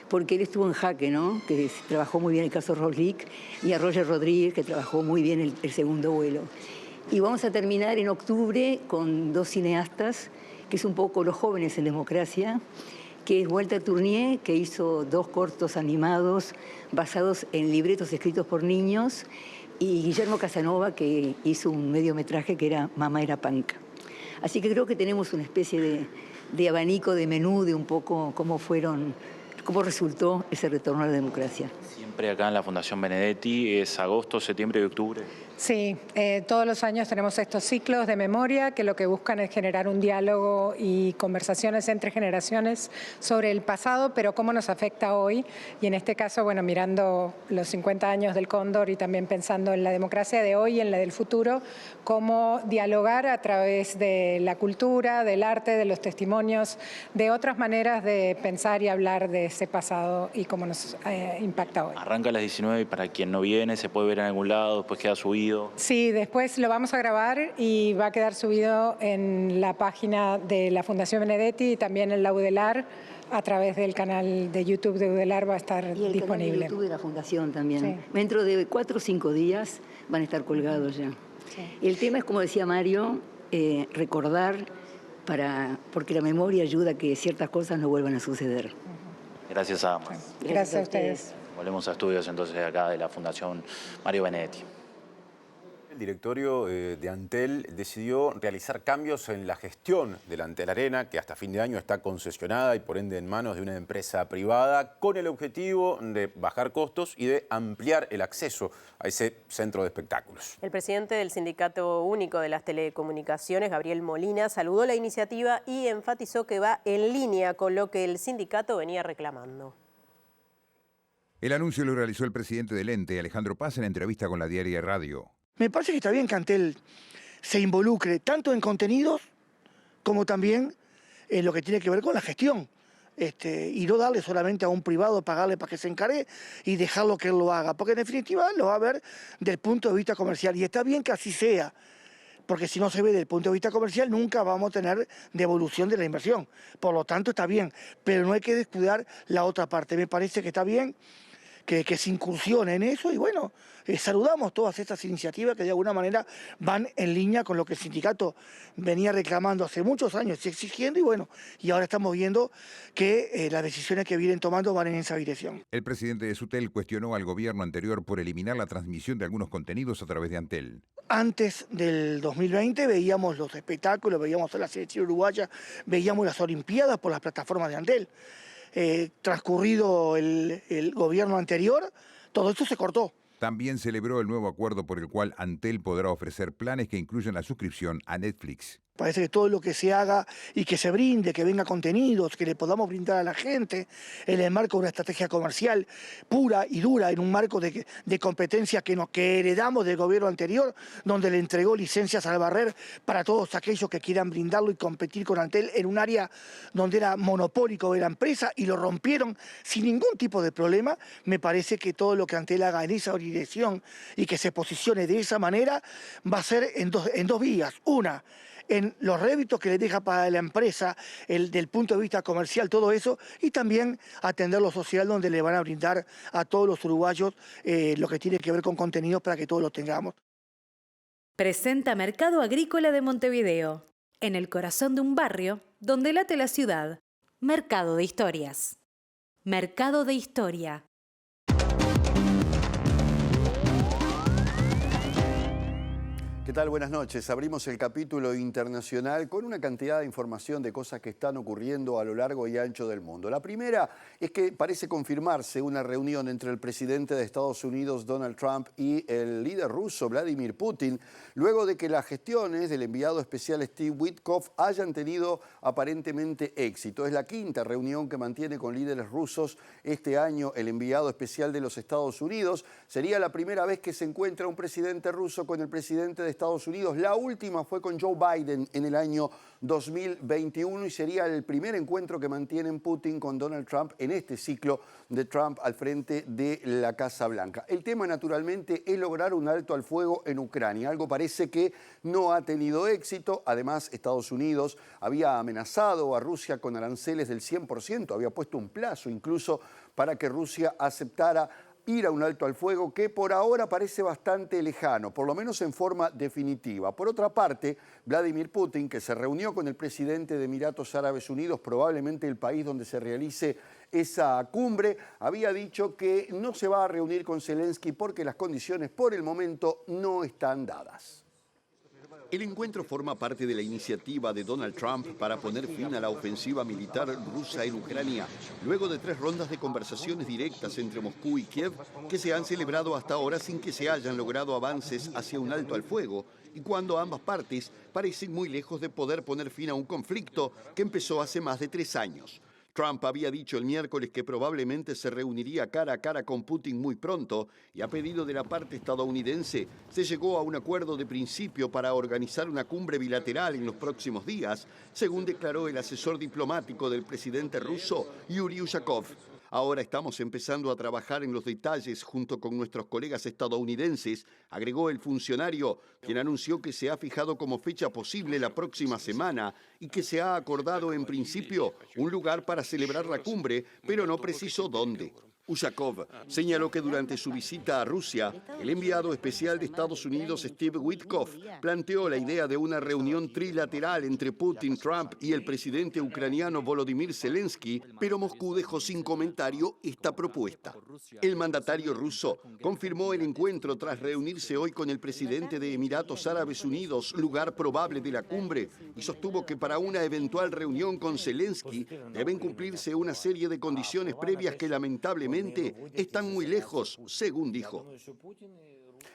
porque él estuvo en jaque, ¿no? Que trabajó muy bien el caso Roslik, y a Roger Rodríguez, que trabajó muy bien el segundo vuelo. Y vamos a terminar en octubre con 2 cineastas, que es un poco los jóvenes en democracia, que es Walter Tournier, que hizo 2 cortos animados basados en libretos escritos por niños, y Guillermo Casanova, que hizo un mediometraje que era Mamá era punk. Así que creo que tenemos una especie de abanico, de menú, de un poco cómo resultó ese retorno a la democracia. Siempre acá en la Fundación Benedetti es agosto, septiembre y octubre. Sí, todos los años tenemos estos ciclos de memoria que lo que buscan es generar un diálogo y conversaciones entre generaciones sobre el pasado, pero cómo nos afecta hoy. Y en este caso, bueno, mirando los 50 años del Cóndor y también pensando en la democracia de hoy y en la del futuro, cómo dialogar a través de la cultura, del arte, de los testimonios, de otras maneras de pensar y hablar de ese pasado y cómo nos impacta hoy. Arranca a las 19 y para quien no viene se puede ver en algún lado, después queda subido. Sí, después lo vamos a grabar y va a quedar subido en la página de la Fundación Benedetti y también en la UDELAR, a través del canal de YouTube de UDELAR va a estar disponible. Y el canal de YouTube de la Fundación también. Sí. Dentro de 4 o 5 días van a estar colgados ya. Sí. El tema es, como decía Mario, recordar, porque la memoria ayuda a que ciertas cosas no vuelvan a suceder. Gracias a ambos. Gracias a ustedes. Volvemos a estudios entonces acá de la Fundación Mario Benedetti. El directorio de Antel decidió realizar cambios en la gestión de la Antel Arena, que hasta fin de año está concesionada y por ende en manos de una empresa privada, con el objetivo de bajar costos y de ampliar el acceso a ese centro de espectáculos. El presidente del Sindicato Único de las Telecomunicaciones, Gabriel Molina, saludó la iniciativa y enfatizó que va en línea con lo que el sindicato venía reclamando. El anuncio lo realizó el presidente del ente, Alejandro Paz, en entrevista con la Diaria Radio. Me parece que está bien que Antel se involucre tanto en contenidos como también en lo que tiene que ver con la gestión. Y no darle solamente a un privado, pagarle para que se encargue y dejarlo que él lo haga. Porque en definitiva lo va a ver desde el punto de vista comercial. Y está bien que así sea, porque si no se ve desde el punto de vista comercial nunca vamos a tener devolución de la inversión. Por lo tanto está bien, pero no hay que descuidar la otra parte. Me parece que está bien que se incursione en eso y bueno, saludamos todas estas iniciativas que de alguna manera van en línea con lo que el sindicato venía reclamando hace muchos años y exigiendo y bueno, y ahora estamos viendo que las decisiones que vienen tomando van en esa dirección. El presidente de Sutel cuestionó al gobierno anterior por eliminar la transmisión de algunos contenidos a través de Antel. Antes del 2020 veíamos los espectáculos, veíamos a la selección uruguaya, veíamos las Olimpiadas por las plataformas de Antel. Transcurrido el gobierno anterior, todo esto se cortó. También celebró el nuevo acuerdo por el cual Antel podrá ofrecer planes que incluyan la suscripción a Netflix. Parece que todo lo que se haga y que se brinde, que venga contenidos, que le podamos brindar a la gente en el marco de una estrategia comercial pura y dura, en un marco de competencia que heredamos del gobierno anterior, donde le entregó licencias al barrer para todos aquellos que quieran brindarlo y competir con Antel en un área donde era monopólico de la empresa y lo rompieron sin ningún tipo de problema. Me parece que todo lo que Antel haga en esa dirección y que se posicione de esa manera va a ser en dos vías. Una, en los réditos que le deja para la empresa, del punto de vista comercial, todo eso, y también atender lo social, donde le van a brindar a todos los uruguayos lo que tiene que ver con contenidos para que todos lo tengamos. Presenta Mercado Agrícola de Montevideo, en el corazón de un barrio donde late la ciudad. Mercado de Historias. Mercado de Historia. ¿Qué tal? Buenas noches. Abrimos el capítulo internacional con una cantidad de información de cosas que están ocurriendo a lo largo y ancho del mundo. La primera es que parece confirmarse una reunión entre el presidente de Estados Unidos, Donald Trump, y el líder ruso, Vladimir Putin, luego de que las gestiones del enviado especial Steve Witkoff hayan tenido aparentemente éxito. Es la quinta reunión que mantiene con líderes rusos este año el enviado especial de los Estados Unidos. Sería la primera vez que se encuentra un presidente ruso con el presidente de Estados Unidos. La última fue con Joe Biden en el año 2021 y sería el primer encuentro que mantienen Putin con Donald Trump en este ciclo de Trump al frente de la Casa Blanca. El tema, naturalmente, es lograr un alto al fuego en Ucrania. Algo parece que no ha tenido éxito. Además, Estados Unidos había amenazado a Rusia con aranceles del 100%, había puesto un plazo incluso para que Rusia aceptara ir a un alto al fuego que por ahora parece bastante lejano, por lo menos en forma definitiva. Por otra parte, Vladimir Putin, que se reunió con el presidente de Emiratos Árabes Unidos, probablemente el país donde se realice esa cumbre, había dicho que no se va a reunir con Zelensky porque las condiciones por el momento no están dadas. El encuentro forma parte de la iniciativa de Donald Trump para poner fin a la ofensiva militar rusa en Ucrania, luego de 3 rondas de conversaciones directas entre Moscú y Kiev que se han celebrado hasta ahora sin que se hayan logrado avances hacia un alto al fuego y cuando ambas partes parecen muy lejos de poder poner fin a un conflicto que empezó hace más de 3 años. Trump había dicho el miércoles que probablemente se reuniría cara a cara con Putin muy pronto y a pedido de la parte estadounidense se llegó a un acuerdo de principio para organizar una cumbre bilateral en los próximos días, según declaró el asesor diplomático del presidente ruso, Yuri Ushakov. Ahora estamos empezando a trabajar en los detalles junto con nuestros colegas estadounidenses, agregó el funcionario, quien anunció que se ha fijado como fecha posible la próxima semana y que se ha acordado en principio un lugar para celebrar la cumbre, pero no precisó dónde. Ushakov señaló que durante su visita a Rusia, el enviado especial de Estados Unidos, Steve Witkoff, planteó la idea de una reunión trilateral entre Putin, Trump y el presidente ucraniano Volodymyr Zelensky, pero Moscú dejó sin comentario esta propuesta. El mandatario ruso confirmó el encuentro tras reunirse hoy con el presidente de Emiratos Árabes Unidos, lugar probable de la cumbre, y sostuvo que para una eventual reunión con Zelensky deben cumplirse una serie de condiciones previas que lamentablemente están muy lejos, según dijo.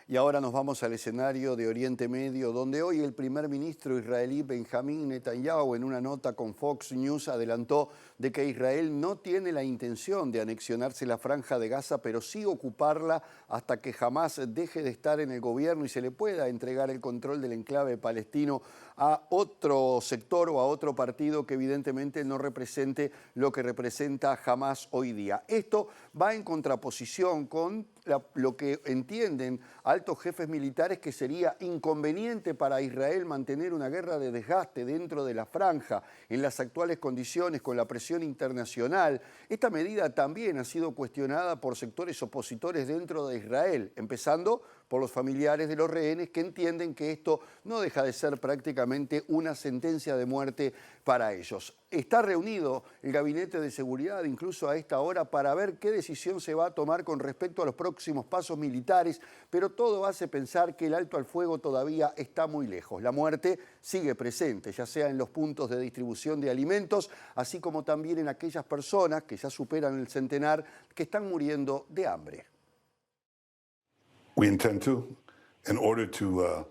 Y ahora nos vamos al escenario de Oriente Medio, donde hoy el primer ministro israelí Benjamín Netanyahu, en una nota con Fox News, adelantó de que Israel no tiene la intención de anexionarse la Franja de Gaza, pero sí ocuparla hasta que Hamás deje de estar en el gobierno y se le pueda entregar el control del enclave palestino a otro sector o a otro partido que evidentemente no represente lo que representa Hamás hoy día. Esto va en contraposición con lo que entienden altos jefes militares que sería inconveniente para Israel mantener una guerra de desgaste dentro de la franja en las actuales condiciones con la presión internacional. Esta medida también ha sido cuestionada por sectores opositores dentro de Israel, empezando por los familiares de los rehenes que entienden que esto no deja de ser prácticamente una sentencia de muerte para ellos. Está reunido el Gabinete de Seguridad incluso a esta hora para ver qué decisión se va a tomar con respecto a los próximos pasos militares, pero todo hace pensar que el alto al fuego todavía está muy lejos. La muerte sigue presente, ya sea en los puntos de distribución de alimentos, así como también en aquellas personas que ya superan el centenar que están muriendo de hambre. We intend to, in order to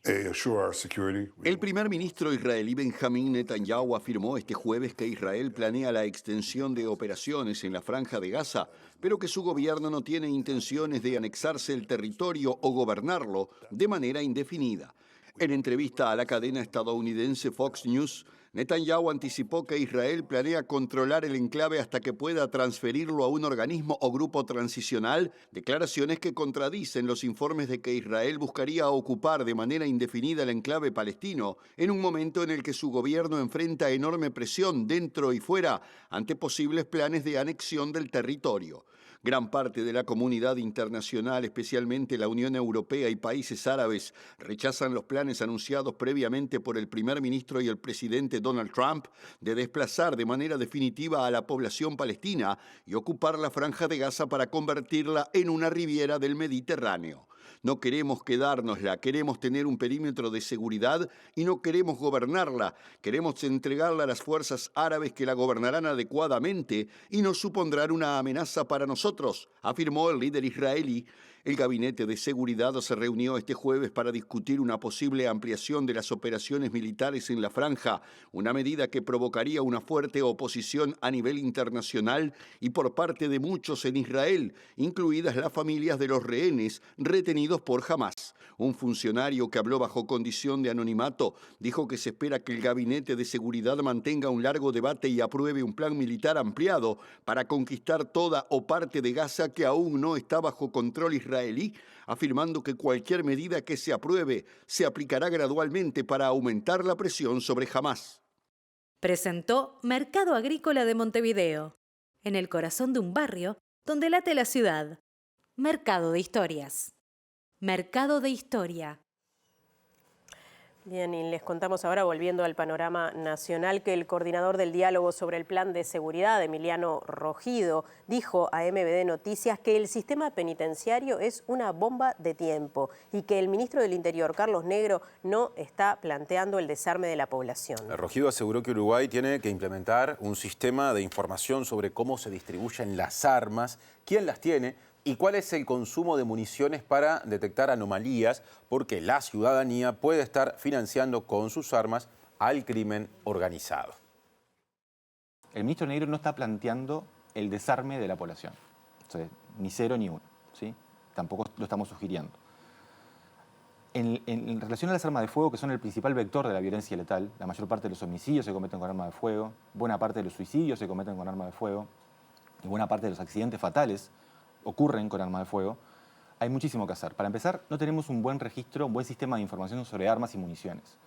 assure our security. El primer ministro israelí Benjamín Netanyahu afirmó este jueves que Israel planea la extensión de operaciones en la Franja de Gaza, pero que su gobierno no tiene intenciones de anexarse el territorio o gobernarlo de manera indefinida. En entrevista a la cadena estadounidense Fox News, Netanyahu anticipó que Israel planea controlar el enclave hasta que pueda transferirlo a un organismo o grupo transicional, declaraciones que contradicen los informes de que Israel buscaría ocupar de manera indefinida el enclave palestino en un momento en el que su gobierno enfrenta enorme presión dentro y fuera ante posibles planes de anexión del territorio. Gran parte de la comunidad internacional, especialmente la Unión Europea y países árabes, rechazan los planes anunciados previamente por el primer ministro y el presidente Donald Trump de desplazar de manera definitiva a la población palestina y ocupar la Franja de Gaza para convertirla en una riviera del Mediterráneo. No queremos quedárnosla, queremos tener un perímetro de seguridad y no queremos gobernarla. Queremos entregarla a las fuerzas árabes que la gobernarán adecuadamente y no supondrán una amenaza para nosotros, afirmó el líder israelí. El Gabinete de Seguridad se reunió este jueves para discutir una posible ampliación de las operaciones militares en la franja, una medida que provocaría una fuerte oposición a nivel internacional y por parte de muchos en Israel, incluidas las familias de los rehenes retenidos por Hamás. Un funcionario que habló bajo condición de anonimato dijo que se espera que el Gabinete de Seguridad mantenga un largo debate y apruebe un plan militar ampliado para conquistar toda o parte de Gaza que aún no está bajo control israelí, afirmando que cualquier medida que se apruebe se aplicará gradualmente para aumentar la presión sobre Hamás. Presentó Mercado Agrícola de Montevideo, en el corazón de un barrio donde late la ciudad. Mercado de Historias. Mercado de Historia. Bien, y les contamos ahora, volviendo al panorama nacional, que el coordinador del diálogo sobre el plan de seguridad, Emiliano Rogido, dijo a MBD Noticias que el sistema penitenciario es una bomba de tiempo y que el ministro del Interior, Carlos Negro, no está planteando el desarme de la población. Rogido aseguró que Uruguay tiene que implementar un sistema de información sobre cómo se distribuyen las armas, quién las tiene y cuál es el consumo de municiones para detectar anomalías, porque la ciudadanía puede estar financiando con sus armas al crimen organizado. El ministro Negro no está planteando el desarme de la población, o sea, ni cero ni uno, ¿sí? Tampoco lo estamos sugiriendo. En relación a las armas de fuego, que son el principal vector de la violencia letal, la mayor parte de los homicidios se cometen con armas de fuego, buena parte de los suicidios se cometen con armas de fuego, y buena parte de los accidentes fatales ocurren con armas de fuego, hay muchísimo que hacer. Para empezar, no tenemos un buen registro, un buen sistema de información sobre armas y municiones,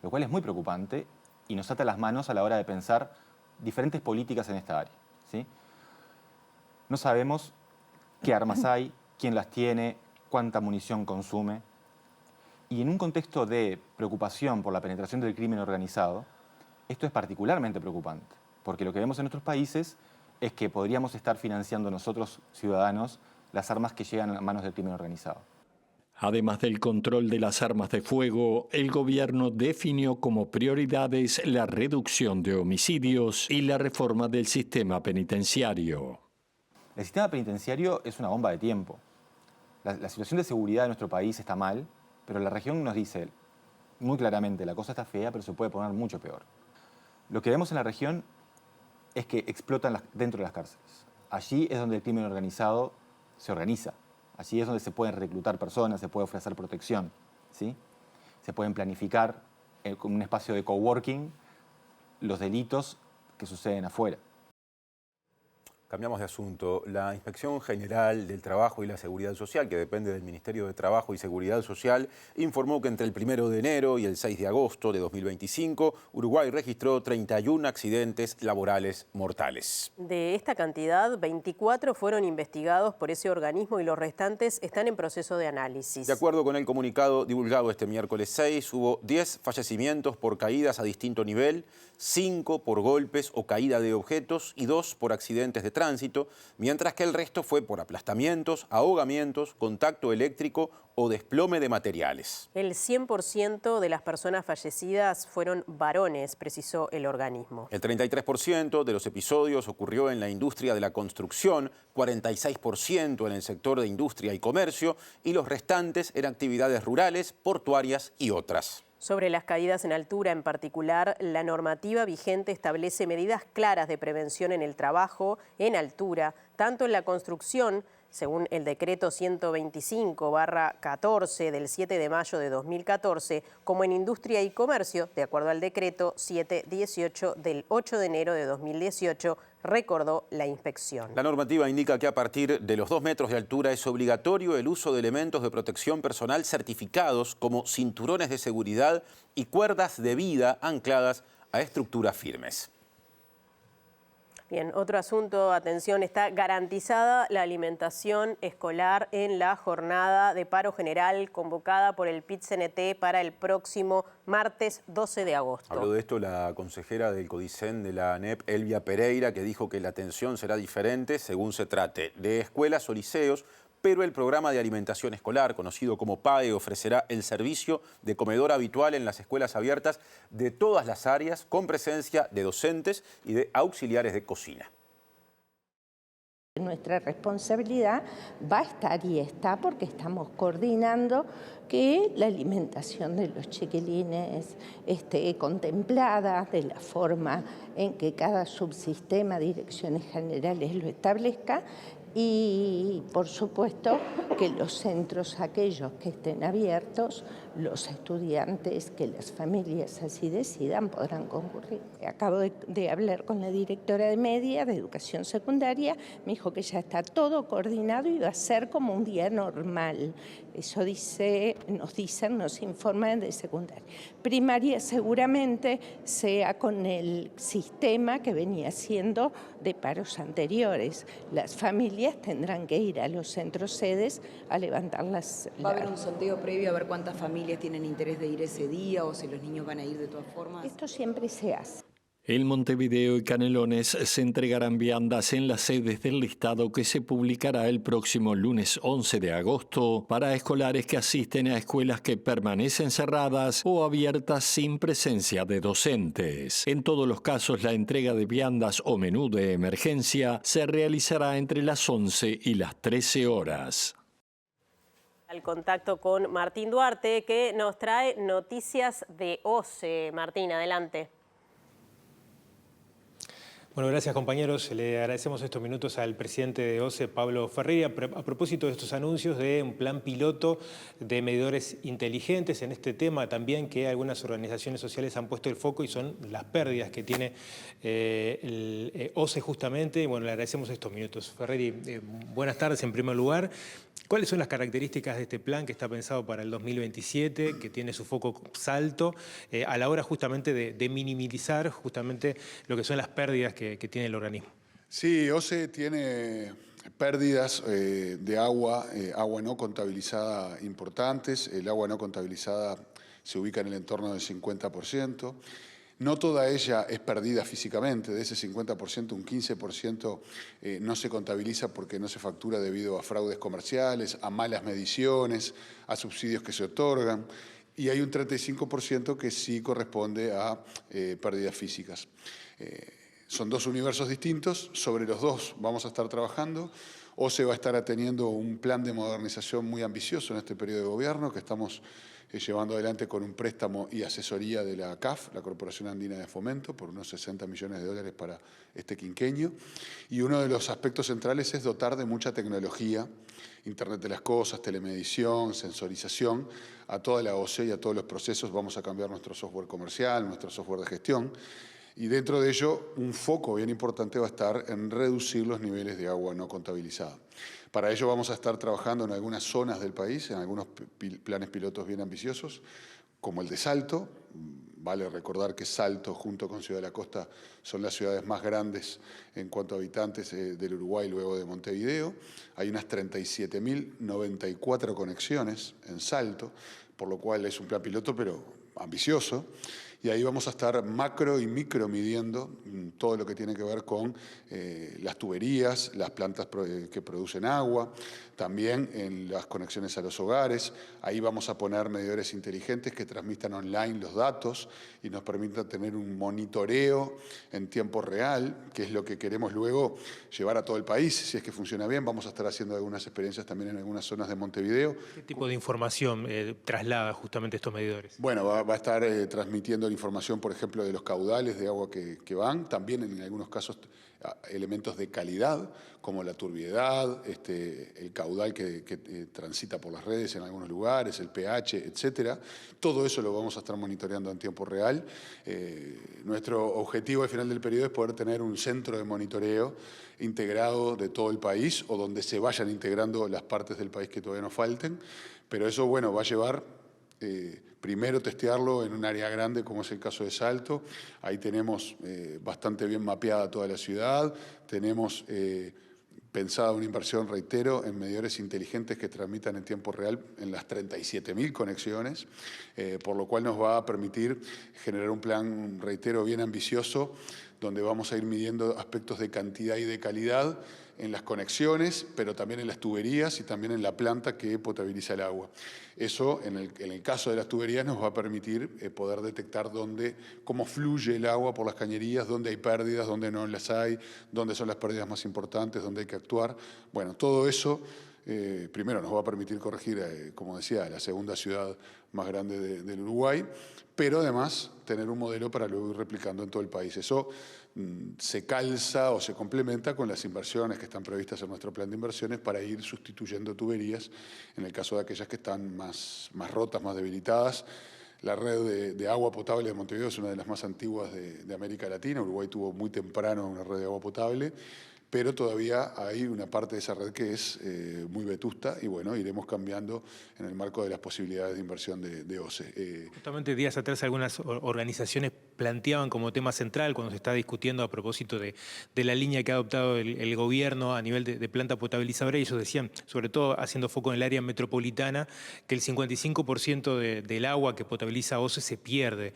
lo cual es muy preocupante y nos ata las manos a la hora de pensar diferentes políticas en esta área, ¿sí? No sabemos qué armas hay, quién las tiene, cuánta munición consume. Y en un contexto de preocupación por la penetración del crimen organizado, esto es particularmente preocupante, porque lo que vemos en otros países es que podríamos estar financiando nosotros, ciudadanos, las armas que llegan a manos del crimen organizado. Además del control de las armas de fuego, el gobierno definió como prioridades la reducción de homicidios y la reforma del sistema penitenciario. El sistema penitenciario es una bomba de tiempo. La situación de seguridad de nuestro país está mal, pero la región nos dice muy claramente, la cosa está fea, pero se puede poner mucho peor. Lo que vemos en la región es que explotan dentro de las cárceles. Allí es donde el crimen organizado se organiza. Allí es donde se pueden reclutar personas, se puede ofrecer protección, ¿sí? Se pueden planificar como un espacio de coworking los delitos que suceden afuera. Cambiamos de asunto. La Inspección General del Trabajo y la Seguridad Social, que depende del Ministerio de Trabajo y Seguridad Social, informó que entre el 1 de enero y el 6 de agosto de 2025, Uruguay registró 31 accidentes laborales mortales. De esta cantidad, 24 fueron investigados por ese organismo y los restantes están en proceso de análisis. De acuerdo con el comunicado divulgado este miércoles 6, hubo 10 fallecimientos por caídas a distinto nivel, 5 por golpes o caída de objetos y 2 por accidentes de tránsito, mientras que el resto fue por aplastamientos, ahogamientos, contacto eléctrico o desplome de materiales. El 100% de las personas fallecidas fueron varones, precisó el organismo. El 33% de los episodios ocurrió en la industria de la construcción, 46% en el sector de industria y comercio y los restantes en actividades rurales, portuarias y otras. Sobre las caídas en altura en particular, la normativa vigente establece medidas claras de prevención en el trabajo en altura, tanto en la construcción, según el decreto 125/14 del 7 de mayo de 2014, como en industria y comercio, de acuerdo al decreto 718 del 8 de enero de 2018, recordó la inspección. La normativa indica que a partir de los 2 metros de altura es obligatorio el uso de elementos de protección personal certificados como cinturones de seguridad y cuerdas de vida ancladas a estructuras firmes. Bien, otro asunto, atención, está garantizada la alimentación escolar en la jornada de paro general convocada por el PIT-CNT para el próximo martes 12 de agosto. Habló de esto la consejera del CODICEN de la ANEP, Elvia Pereira, que dijo que la atención será diferente según se trate de escuelas o liceos, pero el programa de alimentación escolar, conocido como PAE, ofrecerá el servicio de comedor habitual en las escuelas abiertas de todas las áreas, con presencia de docentes y de auxiliares de cocina. Nuestra responsabilidad va a estar y está porque estamos coordinando que la alimentación de los chiquilines esté contemplada de la forma en que cada subsistema, direcciones generales lo establezca, y por supuesto que los centros aquellos que estén abiertos, los estudiantes, que las familias así decidan, podrán concurrir. Acabo de hablar con la directora de media, de educación secundaria, me dijo que ya está todo coordinado y va a ser como un día normal. Eso nos informan de secundaria. Primaria seguramente sea con el sistema que venía siendo de paros anteriores. Las familias tendrán que ir a los centros sedes a levantar las... ¿Va a haber un sondeo previo a ver cuántas familias tienen interés de ir ese día o si los niños van a ir de todas formas? Esto siempre se hace. En Montevideo y Canelones se entregarán viandas en las sedes del listado que se publicará el próximo lunes 11 de agosto para escolares que asisten a escuelas que permanecen cerradas o abiertas sin presencia de docentes. En todos los casos, la entrega de viandas o menú de emergencia se realizará entre las 11 y las 13 horas. Al contacto con Martín Duarte, que nos trae noticias de OCE. Martín, adelante. Bueno, gracias compañeros. Le agradecemos estos minutos al presidente de OCE, Pablo Ferreira, a propósito de estos anuncios de un plan piloto de medidores inteligentes. En este tema también que algunas organizaciones sociales han puesto el foco y son las pérdidas que tiene el OCE justamente. Y bueno, le agradecemos estos minutos. Ferreira, buenas tardes en primer lugar. ¿Cuáles son las características de este plan que está pensado para el 2027, que tiene su foco Salto, a la hora justamente de minimizar justamente lo que son las pérdidas que tiene el organismo? Sí, OCE tiene pérdidas de agua no contabilizada importantes. El agua no contabilizada se ubica en el entorno del 50%. No toda ella es perdida físicamente, de ese 50%, un 15% no se contabiliza porque no se factura debido a fraudes comerciales, a malas mediciones, a subsidios que se otorgan, y hay un 35% que sí corresponde a pérdidas físicas. Son dos universos distintos, sobre los dos vamos a estar trabajando. OCE va a estar teniendo un plan de modernización muy ambicioso en este periodo de gobierno que estamos llevando adelante con un préstamo y asesoría de la CAF, la Corporación Andina de Fomento, por unos 60 millones de dólares para este quinquenio. Y uno de los aspectos centrales es dotar de mucha tecnología, Internet de las Cosas, telemedición, sensorización, a toda la OCE y a todos los procesos. Vamos a cambiar nuestro software comercial, nuestro software de gestión. Y dentro de ello, un foco bien importante va a estar en reducir los niveles de agua no contabilizada. Para ello vamos a estar trabajando en algunas zonas del país, en algunos planes pilotos bien ambiciosos, como el de Salto. Vale recordar que Salto, junto con Ciudad de la Costa, son las ciudades más grandes en cuanto a habitantes del Uruguay, luego de Montevideo. Hay unas 37.094 conexiones en Salto, por lo cual es un plan piloto, pero ambicioso. Y ahí vamos a estar macro y micro midiendo todo lo que tiene que ver con las tuberías, las plantas que producen agua, también en las conexiones a los hogares. Ahí vamos a poner medidores inteligentes que transmitan online los datos y nos permitan tener un monitoreo en tiempo real, que es lo que queremos luego llevar a todo el país. Si es que funciona bien, vamos a estar haciendo algunas experiencias también en algunas zonas de Montevideo. ¿Qué tipo de información traslada justamente estos medidores? Bueno, va a estar transmitiendo información, por ejemplo, de los caudales de agua que van, también en algunos casos elementos de calidad, como la turbiedad, el caudal que transita por las redes en algunos lugares, el pH, etcétera. Todo eso lo vamos a estar monitoreando en tiempo real. Nuestro objetivo al final del periodo es poder tener un centro de monitoreo integrado de todo el país, o donde se vayan integrando las partes del país que todavía nos falten, pero eso, bueno, va a llevar primero testearlo en un área grande como es el caso de Salto. Ahí tenemos bastante bien mapeada toda la ciudad, tenemos pensada una inversión, reitero, en medidores inteligentes que transmitan en tiempo real en las 37.000 conexiones, por lo cual nos va a permitir generar un plan, reitero, bien ambicioso donde vamos a ir midiendo aspectos de cantidad y de calidad en las conexiones, pero también en las tuberías y también en la planta que potabiliza el agua. Eso, en el caso de las tuberías, nos va a permitir poder detectar cómo fluye el agua por las cañerías, dónde hay pérdidas, dónde no las hay, dónde son las pérdidas más importantes, dónde hay que actuar. Bueno, todo eso primero nos va a permitir corregir, como decía, la segunda ciudad más grande del Uruguay, pero además tener un modelo para luego ir replicando en todo el país. Eso se calza o se complementa con las inversiones que están previstas en nuestro plan de inversiones para ir sustituyendo tuberías en el caso de aquellas que están más rotas, más debilitadas. La red de agua potable de Montevideo es una de las más antiguas de América Latina. Uruguay tuvo muy temprano una red de agua potable, pero todavía hay una parte de esa red que es muy vetusta y bueno, iremos cambiando en el marco de las posibilidades de inversión de OCE. Justamente días atrás algunas organizaciones planteaban como tema central cuando se está discutiendo a propósito de la línea que ha adoptado el gobierno a nivel de planta potabilizadora, y ellos decían, sobre todo haciendo foco en el área metropolitana, que el 55% del agua que potabiliza OCE se pierde.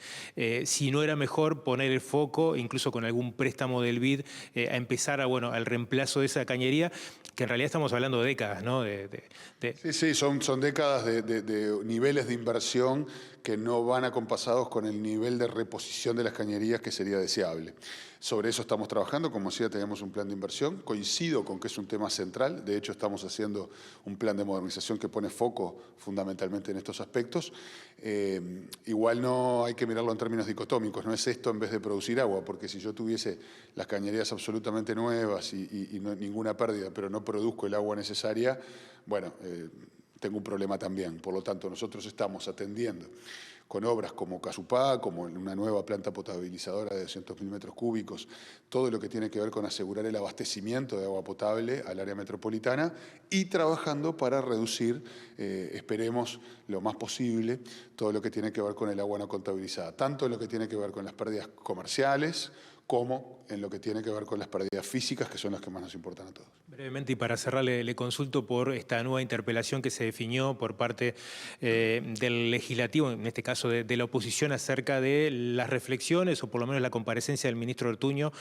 Si no era mejor poner el foco, incluso con algún préstamo del BID, a empezar al reemplazo de esa cañería, que en realidad estamos hablando de décadas, ¿no? Sí, son décadas de niveles de inversión que no van acompasados con el nivel de reposición de las cañerías que sería deseable. Sobre eso estamos trabajando, como decía, tenemos un plan de inversión, coincido con que es un tema central, de hecho estamos haciendo un plan de modernización que pone foco fundamentalmente en estos aspectos. Igual no hay que mirarlo en términos dicotómicos, no es esto en vez de producir agua, porque si yo tuviese las cañerías absolutamente nuevas y no, ninguna pérdida, pero no produzco el agua necesaria, bueno, tengo un problema también. Por lo tanto, nosotros estamos atendiendo con obras como Casupá, como una nueva planta potabilizadora de 200.000 metros cúbicos, todo lo que tiene que ver con asegurar el abastecimiento de agua potable al área metropolitana y trabajando para reducir, esperemos, lo más posible, todo lo que tiene que ver con el agua no contabilizada, tanto en lo que tiene que ver con las pérdidas comerciales, como en lo que tiene que ver con las pérdidas físicas, que son las que más nos importan a todos. Brevemente, y para cerrar, le consulto por esta nueva interpelación que se definió por parte del legislativo, en este caso de la oposición, acerca de las reflexiones, o por lo menos la comparecencia del ministro Ortuño,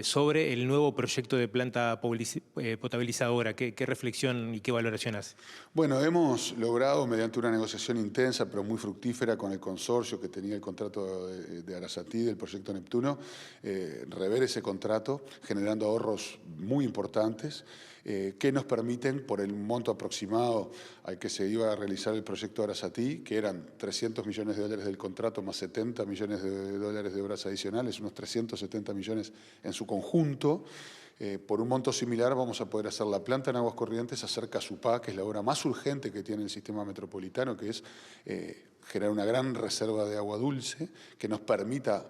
sobre el nuevo proyecto de planta potabilizadora. ¿Qué reflexión y qué valoración hace? Bueno, hemos logrado, mediante una negociación intensa, pero muy fructífera, con el consorcio que tenía el contrato de Arasatí, del proyecto Neptuno, rever ese contrato, generando ahorros muy importantes que nos permiten, por el monto aproximado al que se iba a realizar el proyecto Arasatí, que eran 300 millones de dólares del contrato más 70 millones de dólares de obras adicionales, unos 370 millones en su conjunto. Por un monto similar vamos a poder hacer la planta en aguas corrientes, hacer Casupá, que es la obra más urgente que tiene el sistema metropolitano, que es generar una gran reserva de agua dulce que nos permita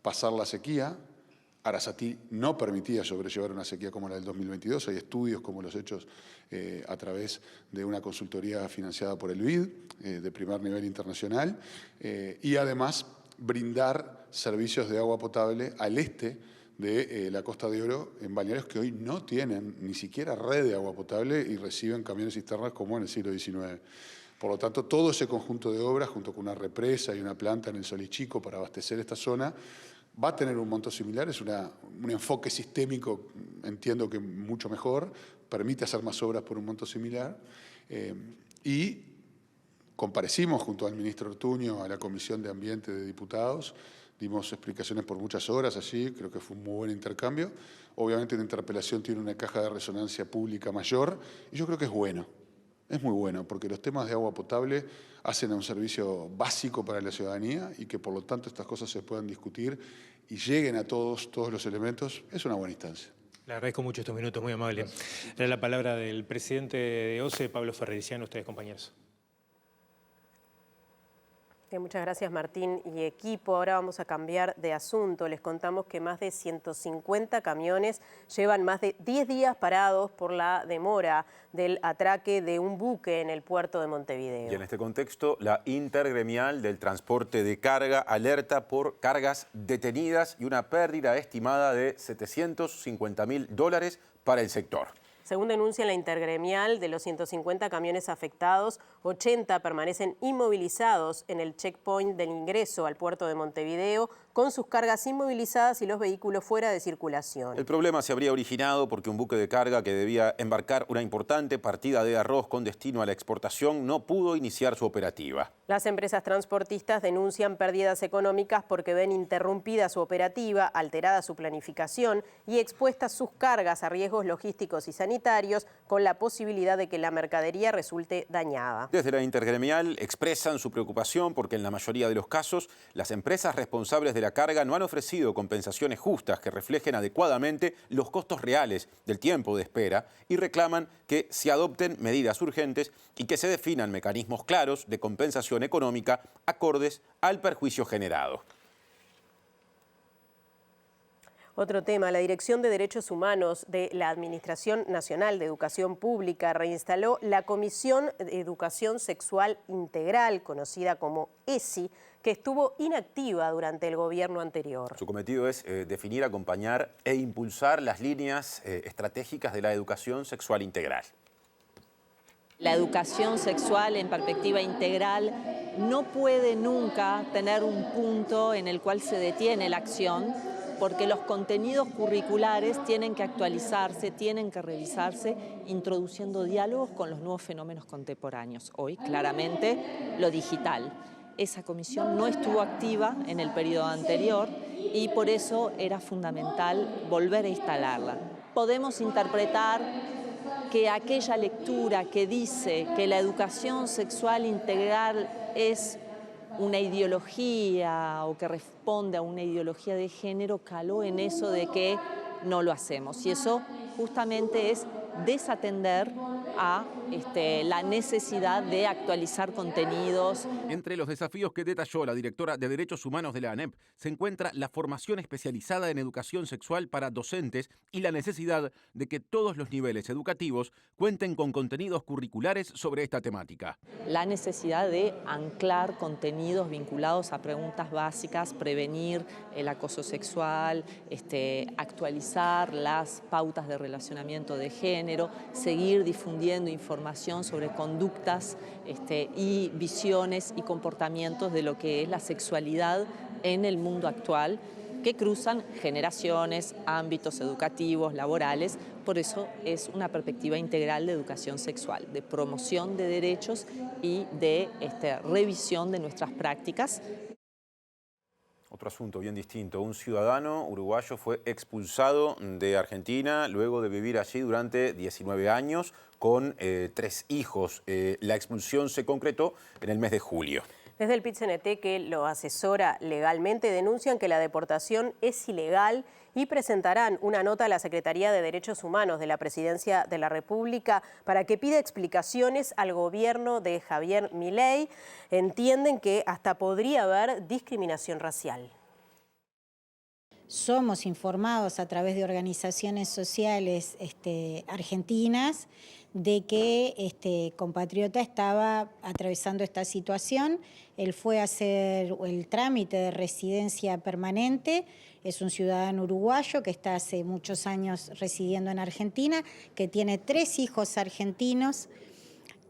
pasar la sequía. Arasatí no permitía sobrellevar una sequía como la del 2022. Hay estudios como los hechos a través de una consultoría financiada por el BID, de primer nivel internacional, y además brindar servicios de agua potable al este de la Costa de Oro, en balnearios que hoy no tienen ni siquiera red de agua potable y reciben camiones cisternas como en el siglo XIX. Por lo tanto, todo ese conjunto de obras, junto con una represa y una planta en el Solichico para abastecer esta zona, va a tener un monto similar. Es un enfoque sistémico, entiendo que mucho mejor, permite hacer más obras por un monto similar. Y comparecimos junto al ministro Ortuño a la Comisión de Ambiente de Diputados, dimos explicaciones por muchas horas allí, creo que fue un muy buen intercambio. Obviamente la interpelación tiene una caja de resonancia pública mayor y yo creo que es bueno. Es muy bueno, porque los temas de agua potable hacen a un servicio básico para la ciudadanía y que por lo tanto estas cosas se puedan discutir y lleguen a todos los elementos, es una buena instancia. Le agradezco mucho estos minutos, muy amable. Era la palabra del presidente de OCE, Pablo Ferrericiano. Ustedes, compañeros. Muchas gracias, Martín y equipo. Ahora vamos a cambiar de asunto. Les contamos que más de 150 camiones llevan más de 10 días parados por la demora del atraque de un buque en el puerto de Montevideo. Y en este contexto, la Intergremial del Transporte de Carga alerta por cargas detenidas y una pérdida estimada de $750.000 para el sector. Según denuncia la Intergremial, de los 150 camiones afectados, 80 permanecen inmovilizados en el checkpoint del ingreso al puerto de Montevideo, con sus cargas inmovilizadas y los vehículos fuera de circulación. El problema se habría originado porque un buque de carga que debía embarcar una importante partida de arroz con destino a la exportación no pudo iniciar su operativa. Las empresas transportistas denuncian pérdidas económicas porque ven interrumpida su operativa, alterada su planificación y expuestas sus cargas a riesgos logísticos y sanitarios, con la posibilidad de que la mercadería resulte dañada. Desde la intergremial expresan su preocupación porque en la mayoría de los casos las empresas responsables de la carga no han ofrecido compensaciones justas que reflejen adecuadamente los costos reales del tiempo de espera y reclaman que se adopten medidas urgentes y que se definan mecanismos claros de compensación económica acordes al perjuicio generado. Otro tema, la Dirección de Derechos Humanos de la Administración Nacional de Educación Pública reinstaló la Comisión de Educación Sexual Integral, conocida como ESI, que estuvo inactiva durante el gobierno anterior. Su cometido es definir, acompañar e impulsar las líneas estratégicas de la educación sexual integral. La educación sexual en perspectiva integral no puede nunca tener un punto en el cual se detiene la acción, porque los contenidos curriculares tienen que actualizarse, tienen que revisarse, introduciendo diálogos con los nuevos fenómenos contemporáneos. Hoy, claramente, lo digital. Esa comisión no estuvo activa en el periodo anterior y por eso era fundamental volver a instalarla. Podemos interpretar que aquella lectura que dice que la educación sexual integral es una ideología o que responde a una ideología de género caló en eso de que no lo hacemos. Y eso justamente es desatender a la necesidad de actualizar contenidos. Entre los desafíos que detalló la directora de Derechos Humanos de la ANEP se encuentra la formación especializada en educación sexual para docentes y la necesidad de que todos los niveles educativos cuenten con contenidos curriculares sobre esta temática. La necesidad de anclar contenidos vinculados a preguntas básicas, prevenir el acoso sexual, actualizar las pautas de relacionamiento de género, seguir difundiendo información sobre conductas y visiones y comportamientos de lo que es la sexualidad en el mundo actual, que cruzan generaciones, ámbitos educativos, laborales. Por eso es una perspectiva integral de educación sexual, de promoción de derechos y de revisión de nuestras prácticas. Otro asunto bien distinto. Un ciudadano uruguayo fue expulsado de Argentina luego de vivir allí durante 19 años con 3 hijos. La expulsión se concretó en el mes de julio. Desde el PIT-CNT, que lo asesora legalmente, denuncian que la deportación es ilegal y presentarán una nota a la Secretaría de Derechos Humanos de la Presidencia de la República para que pida explicaciones al gobierno de Javier Milei. Entienden que hasta podría haber discriminación racial. Somos informados a través de organizaciones sociales argentinas de que compatriota estaba atravesando esta situación. Él fue a hacer el trámite de residencia permanente. Es un ciudadano uruguayo que está hace muchos años residiendo en Argentina, que tiene 3 hijos argentinos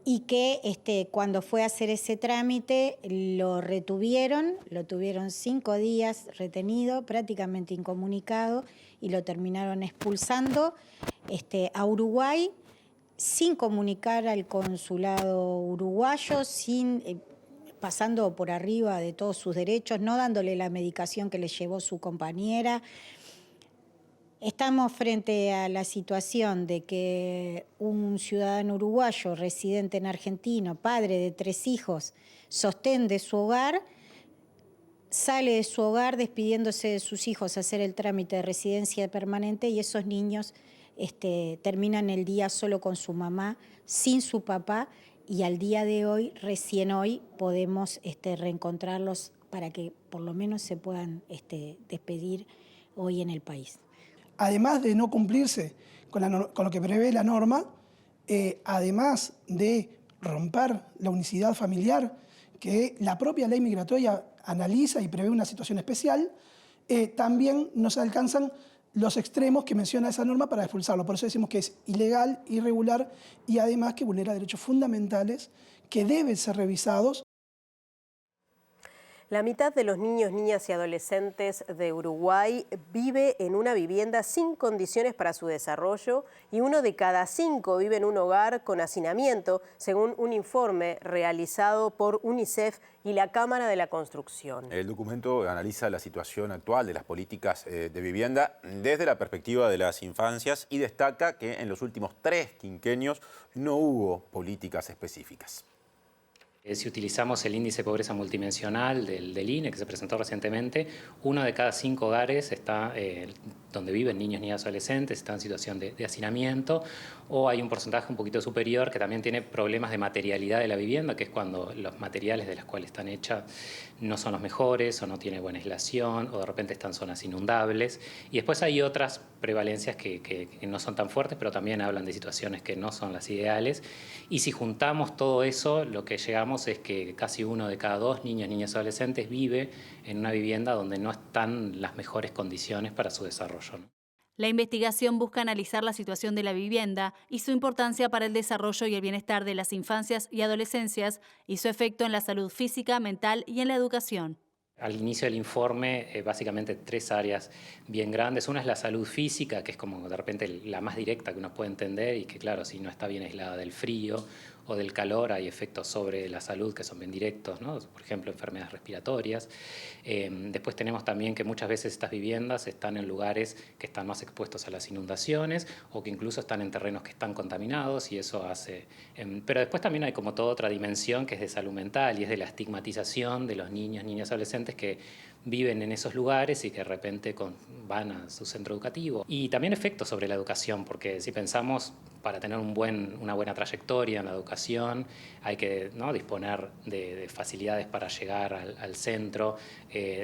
y que cuando fue a hacer ese trámite lo tuvieron 5 días retenido, prácticamente incomunicado, y lo terminaron expulsando a Uruguay sin comunicar al consulado uruguayo, pasando por arriba de todos sus derechos, no dándole la medicación que le llevó su compañera. Estamos frente a la situación de que un ciudadano uruguayo residente en Argentina, padre de 3 hijos, sostén de su hogar, sale de su hogar despidiéndose de sus hijos a hacer el trámite de residencia permanente y esos niños terminan el día solo con su mamá, sin su papá, y al día de hoy, recién hoy, podemos reencontrarlos para que por lo menos se puedan despedir hoy en el país. Además de no cumplirse con lo que prevé la norma, además de romper la unicidad familiar, que la propia ley migratoria analiza y prevé una situación especial, también no se alcanzan los extremos que menciona esa norma para expulsarlo. Por eso decimos que es ilegal, irregular y además que vulnera derechos fundamentales que deben ser revisados. La mitad de los niños, niñas y adolescentes de Uruguay vive en una vivienda sin condiciones para su desarrollo y 1 de cada 5 vive en un hogar con hacinamiento, según un informe realizado por UNICEF y la Cámara de la Construcción. El documento analiza la situación actual de las políticas de vivienda desde la perspectiva de las infancias y destaca que en los últimos 3 quinquenios no hubo políticas específicas. Si utilizamos el índice de pobreza multidimensional del INE, que se presentó recientemente, 1 de cada 5 hogares está, donde viven niños, niñas, adolescentes, está en situación de hacinamiento, o hay un porcentaje un poquito superior que también tiene problemas de materialidad de la vivienda, que es cuando los materiales de los cuales están hechas no son los mejores, o no tiene buena aislación, o de repente están en zonas inundables. Y después hay otras prevalencias que no son tan fuertes, pero también hablan de situaciones que no son las ideales. Y si juntamos todo eso, lo que llegamos es que casi 1 de cada 2 niños, niñas y adolescentes vive en una vivienda donde no están las mejores condiciones para su desarrollo, ¿no? La investigación busca analizar la situación de la vivienda y su importancia para el desarrollo y el bienestar de las infancias y adolescencias y su efecto en la salud física, mental y en la educación. Al inicio del informe, básicamente 3 áreas bien grandes. Una es la salud física, que es como de repente la más directa que uno puede entender y que, claro, si no está bien aislada del frío o del calor, hay efectos sobre la salud que son bien directos, ¿no? Por ejemplo, enfermedades respiratorias. Después tenemos también que muchas veces estas viviendas están en lugares que están más expuestos a las inundaciones o que incluso están en terrenos que están contaminados y eso hace... Pero después también hay como toda otra dimensión que es de salud mental y es de la estigmatización de los niños, niñas y adolescentes que viven en esos lugares y que de repente van a su centro educativo. Y también efectos sobre la educación, porque si pensamos para tener una buena trayectoria en la educación hay que, ¿no?, disponer de facilidades para llegar al centro,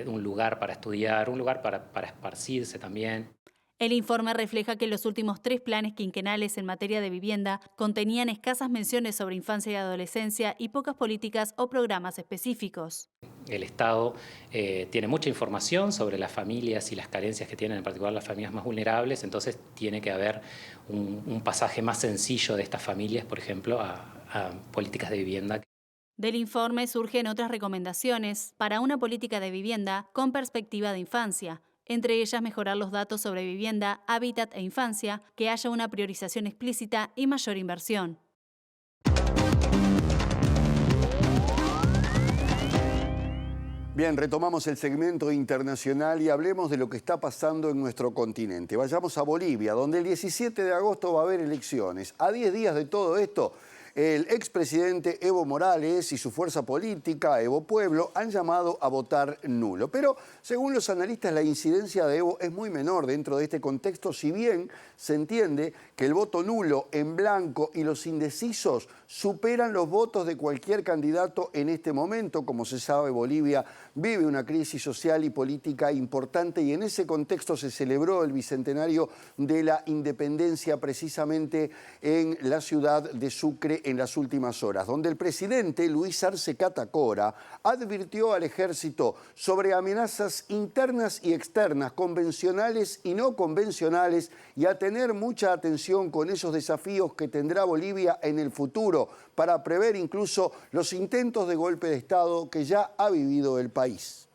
un lugar para estudiar, un lugar para esparcirse también. El informe refleja que los últimos 3 planes quinquenales en materia de vivienda contenían escasas menciones sobre infancia y adolescencia y pocas políticas o programas específicos. El Estado tiene mucha información sobre las familias y las carencias que tienen, en particular las familias más vulnerables, entonces tiene que haber un pasaje más sencillo de estas familias, por ejemplo, a políticas de vivienda. Del informe surgen otras recomendaciones para una política de vivienda con perspectiva de infancia. Entre ellas, mejorar los datos sobre vivienda, hábitat e infancia, que haya una priorización explícita y mayor inversión. Bien, retomamos el segmento internacional y hablemos de lo que está pasando en nuestro continente. Vayamos a Bolivia, donde el 17 de agosto va a haber elecciones. A 10 días de todo esto, el expresidente Evo Morales y su fuerza política, Evo Pueblo, han llamado a votar nulo. Pero, según los analistas, la incidencia de Evo es muy menor dentro de este contexto, si bien se entiende que el voto nulo en blanco y los indecisos superan los votos de cualquier candidato en este momento. Como se sabe, Bolivia vive una crisis social y política importante y en ese contexto se celebró el bicentenario de la independencia precisamente en la ciudad de Sucre en las últimas horas, donde el presidente Luis Arce Catacora advirtió al ejército sobre amenazas internas y externas, convencionales y no convencionales, y a tener mucha atención con esos desafíos que tendrá Bolivia en el futuro para prever incluso los intentos de golpe de Estado que ya ha vivido el país.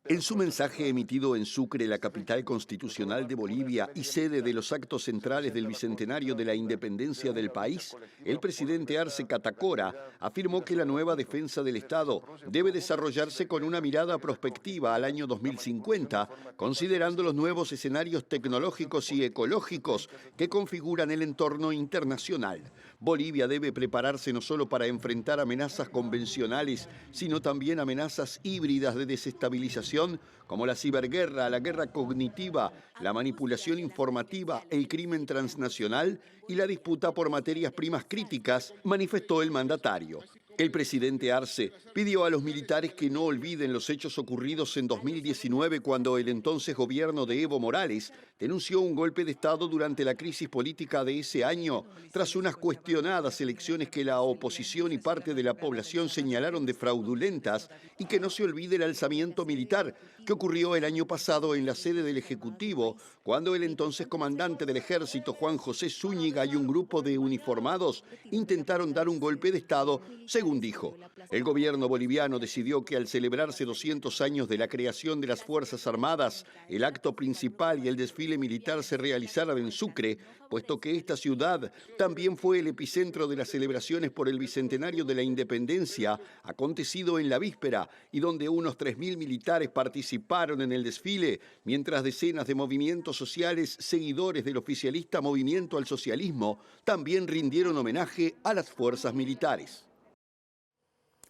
En su mensaje emitido en Sucre, la capital constitucional de Bolivia y sede de los actos centrales del bicentenario de la independencia del país, el presidente Arce Catacora afirmó que la nueva defensa del Estado debe desarrollarse con una mirada prospectiva al año 2050, considerando los nuevos escenarios tecnológicos y ecológicos que configuran el entorno internacional. Bolivia debe prepararse no solo para enfrentar amenazas convencionales, sino también amenazas híbridas de desestabilización como la ciberguerra, la guerra cognitiva, la manipulación informativa, el crimen transnacional y la disputa por materias primas críticas, manifestó el mandatario. El presidente Arce pidió a los militares que no olviden los hechos ocurridos en 2019 cuando el entonces gobierno de Evo Morales denunció un golpe de Estado durante la crisis política de ese año, tras unas cuestionadas elecciones que la oposición y parte de la población señalaron de fraudulentas, y que no se olvide el alzamiento militar que ocurrió el año pasado en la sede del Ejecutivo, cuando el entonces comandante del ejército, Juan José Zúñiga, y un grupo de uniformados intentaron dar un golpe de Estado, según según dijo. El gobierno boliviano decidió que al celebrarse 200 años de la creación de las Fuerzas Armadas, el acto principal y el desfile militar se realizaran en Sucre, puesto que esta ciudad también fue el epicentro de las celebraciones por el bicentenario de la independencia, acontecido en la víspera, y donde unos 3.000 militares participaron en el desfile, mientras decenas de movimientos sociales seguidores del oficialista Movimiento al Socialismo también rindieron homenaje a las fuerzas militares.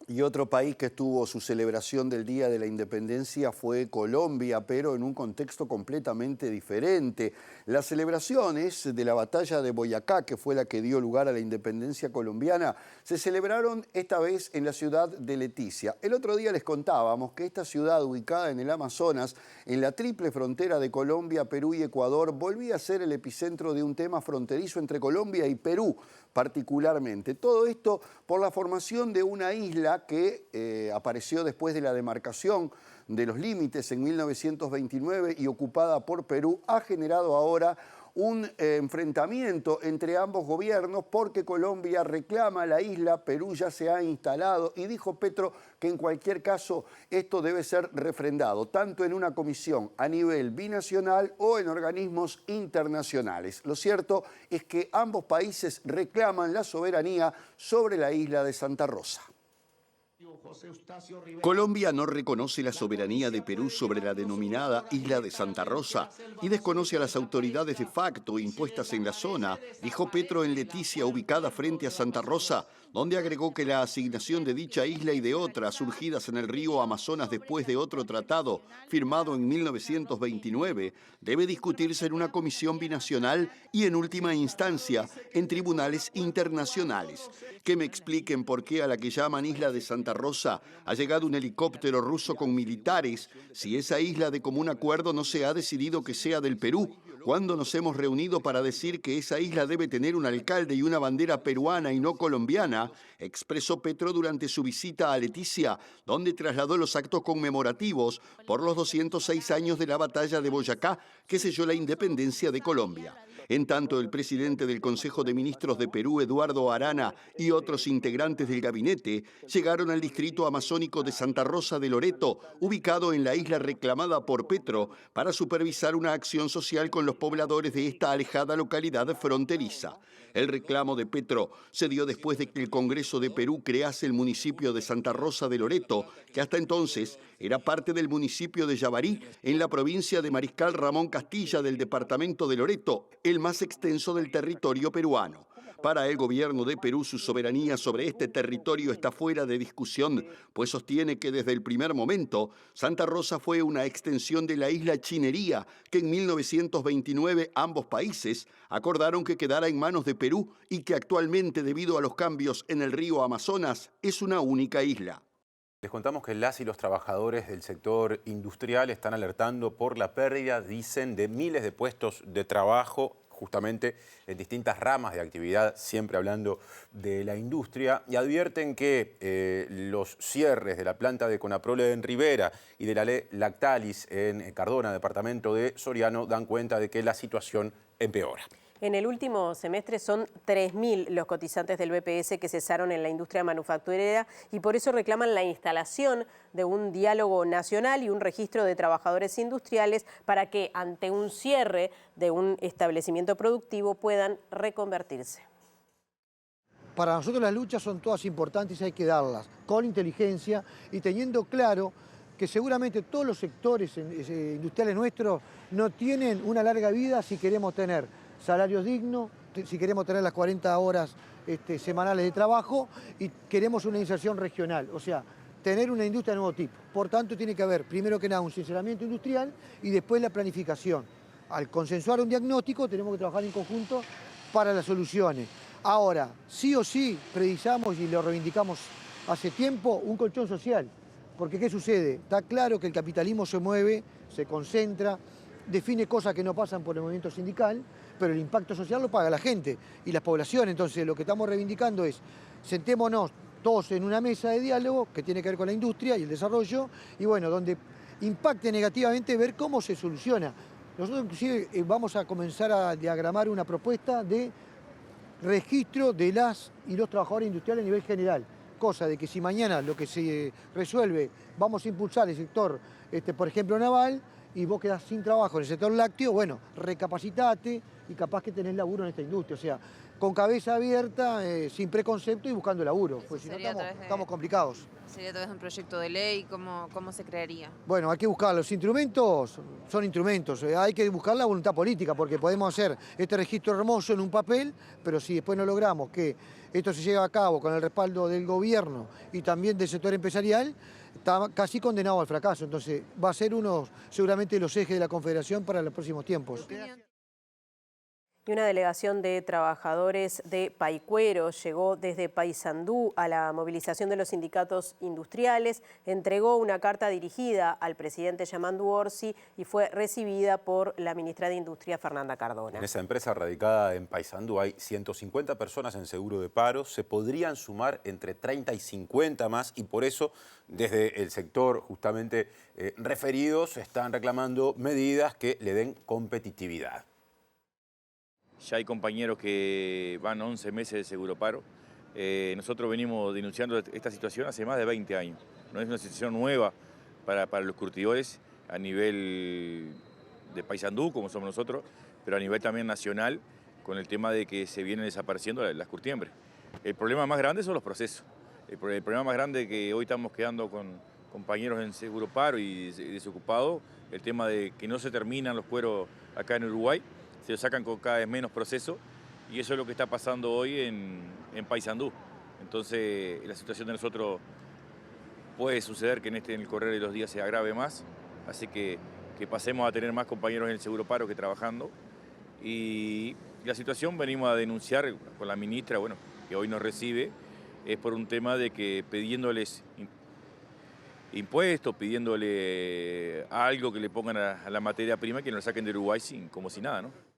Y otro país que tuvo su celebración del Día de la Independencia fue Colombia, pero en un contexto completamente diferente. Las celebraciones de la batalla de Boyacá, que fue la que dio lugar a la independencia colombiana, se celebraron esta vez en la ciudad de Leticia. El otro día les contábamos que esta ciudad, ubicada en el Amazonas, en la triple frontera de Colombia, Perú y Ecuador, volvía a ser el epicentro de un tema fronterizo entre Colombia y Perú, particularmente. Todo esto por la formación de una isla que apareció después de la demarcación de los límites en 1929 y ocupada por Perú, ha generado ahora un enfrentamiento entre ambos gobiernos porque Colombia reclama la isla, Perú ya se ha instalado y dijo Petro que en cualquier caso esto debe ser refrendado, tanto en una comisión a nivel binacional o en organismos internacionales. Lo cierto es que ambos países reclaman la soberanía sobre la isla de Santa Rosa. Colombia no reconoce la soberanía de Perú sobre la denominada isla de Santa Rosa y desconoce a las autoridades de facto impuestas en la zona, dijo Petro en Leticia, ubicada frente a Santa Rosa, donde agregó que la asignación de dicha isla y de otras surgidas en el río Amazonas después de otro tratado firmado en 1929 debe discutirse en una comisión binacional y en última instancia en tribunales internacionales. Que me expliquen por qué a la que llaman isla de Santa Rosa ha llegado un helicóptero ruso con militares si esa isla de común acuerdo no se ha decidido que sea del Perú. ¿Cuándo nos hemos reunido para decir que esa isla debe tener un alcalde y una bandera peruana y no colombiana?, expresó Petro durante su visita a Leticia, donde trasladó los actos conmemorativos por los 206 años de la batalla de Boyacá, que selló la independencia de Colombia. En tanto, el presidente del Consejo de Ministros de Perú, Eduardo Arana, y otros integrantes del gabinete llegaron al distrito amazónico de Santa Rosa de Loreto, ubicado en la isla reclamada por Petro, para supervisar una acción social con los pobladores de esta alejada localidad fronteriza. El reclamo de Petro se dio después de que el Congreso de Perú crease el municipio de Santa Rosa de Loreto, que hasta entonces era parte del municipio de Yavarí, en la provincia de Mariscal Ramón Castilla del departamento de Loreto, el más extenso del territorio peruano. Para el gobierno de Perú, su soberanía sobre este territorio está fuera de discusión, pues sostiene que desde el primer momento Santa Rosa fue una extensión de la isla Chinería, que en 1929 ambos países acordaron que quedara en manos de Perú y que actualmente, debido a los cambios en el río Amazonas, es una única isla. Les contamos que las y los trabajadores del sector industrial están alertando por la pérdida, dicen, de miles de puestos de trabajo justamente en distintas ramas de actividad, siempre hablando de la industria, y advierten que los cierres de la planta de Conaprole en Rivera y de la Lactalis en Cardona, departamento de Soriano, dan cuenta de que la situación empeora. En el último semestre son 3.000 los cotizantes del BPS que cesaron en la industria manufacturera y por eso reclaman la instalación de un diálogo nacional y un registro de trabajadores industriales para que ante un cierre de un establecimiento productivo puedan reconvertirse. Para nosotros las luchas son todas importantes y hay que darlas con inteligencia y teniendo claro que seguramente todos los sectores industriales nuestros no tienen una larga vida si queremos tener salarios dignos, si queremos tener las 40 horas semanales de trabajo y queremos una inserción regional, o sea, tener una industria de nuevo tipo. Por tanto, tiene que haber, primero que nada, un sinceramiento industrial y después la planificación. Al consensuar un diagnóstico, tenemos que trabajar en conjunto para las soluciones. Ahora, sí o sí, precisamos y lo reivindicamos hace tiempo, un colchón social. Porque, ¿qué sucede? Está claro que el capitalismo se mueve, se concentra, define cosas que no pasan por el movimiento sindical, pero el impacto social lo paga la gente y las poblaciones. Entonces, lo que estamos reivindicando es, sentémonos todos en una mesa de diálogo que tiene que ver con la industria y el desarrollo, y bueno, donde impacte negativamente ver cómo se soluciona. Nosotros inclusive vamos a comenzar a diagramar una propuesta de registro de las y los trabajadores industriales a nivel general, cosa de que si mañana lo que se resuelve, vamos a impulsar el sector, por ejemplo, naval, y vos quedás sin trabajo en el sector lácteo, bueno, recapacitate y capaz que tenés laburo en esta industria. O sea, con cabeza abierta, sin preconcepto y buscando laburo, pues si no estamos complicados. ¿Sería a través de un proyecto de ley? ¿Cómo se crearía? Bueno, hay que buscar los instrumentos, son instrumentos, hay que buscar la voluntad política, porque podemos hacer este registro hermoso en un papel, pero si después no logramos que esto se lleve a cabo con el respaldo del gobierno y también del sector empresarial, está casi condenado al fracaso. Entonces va a ser uno seguramente de los ejes de la Confederación para los próximos tiempos. Y una delegación de trabajadores de Paicuero llegó desde Paysandú a la movilización de los sindicatos industriales, entregó una carta dirigida al presidente Yamandu Orsi y fue recibida por la ministra de Industria, Fernanda Cardona. En esa empresa radicada en Paysandú hay 150 personas en seguro de paro, se podrían sumar entre 30 y 50 más y por eso desde el sector justamente referidos están reclamando medidas que le den competitividad. Ya hay compañeros que van 11 meses de seguro paro. Nosotros venimos denunciando esta situación hace más de 20 años. No es una situación nueva para los curtidores a nivel de Paysandú, como somos nosotros, pero a nivel también nacional, con el tema de que se vienen desapareciendo las curtiembres. El problema más grande son los procesos. El problema más grande que hoy estamos quedando con compañeros en seguro paro y desocupados, el tema de que no se terminan los cueros acá en Uruguay, se sacan con cada vez menos procesos y eso es lo que está pasando hoy en Paysandú. Entonces la situación de nosotros puede suceder que en el correr de los días se agrave más, así que pasemos a tener más compañeros en el seguro paro que trabajando. Y la situación venimos a denunciar con la ministra, bueno, que hoy nos recibe, es por un tema de que pidiéndoles impuestos, pidiéndole algo que le pongan a la materia prima, que nos la saquen de Uruguay como si nada, ¿no?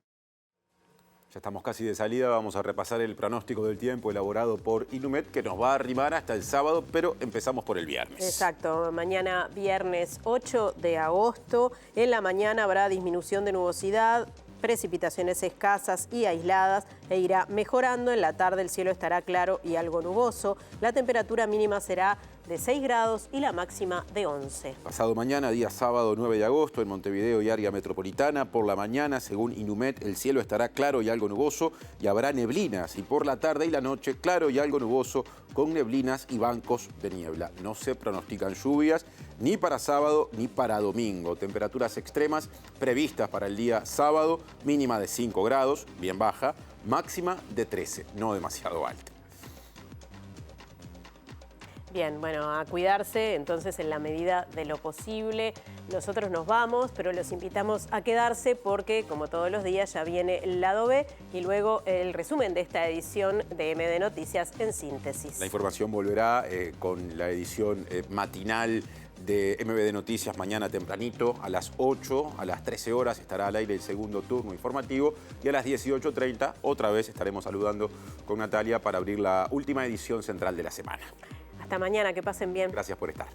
Ya estamos casi de salida, vamos a repasar el pronóstico del tiempo elaborado por Inumet, que nos va a arrimar hasta el sábado, pero empezamos por el viernes. Exacto, mañana viernes 8 de agosto, en la mañana habrá disminución de nubosidad, precipitaciones escasas y aisladas e irá mejorando. En la tarde el cielo estará claro y algo nuboso. La temperatura mínima será de 6 grados y la máxima de 11. Pasado mañana, día sábado 9 de agosto, en Montevideo y área metropolitana, por la mañana, según Inumet, el cielo estará claro y algo nuboso y habrá neblinas. Y por la tarde y la noche, claro y algo nuboso, con neblinas y bancos de niebla. No se pronostican lluvias ni para sábado ni para domingo. Temperaturas extremas previstas para el día sábado, mínima de 5 grados, bien baja, máxima de 13, no demasiado alta. Bien, bueno, a cuidarse entonces en la medida de lo posible. Nosotros nos vamos, pero los invitamos a quedarse porque, como todos los días, ya viene el lado B y luego el resumen de esta edición de MD Noticias en síntesis. La información volverá con la edición matinal de MBD Noticias mañana tempranito, a las 8, a las 13 horas estará al aire el segundo turno informativo y a las 18:30 otra vez estaremos saludando con Natalia para abrir la última edición central de la semana. Hasta mañana, que pasen bien. Gracias por estar.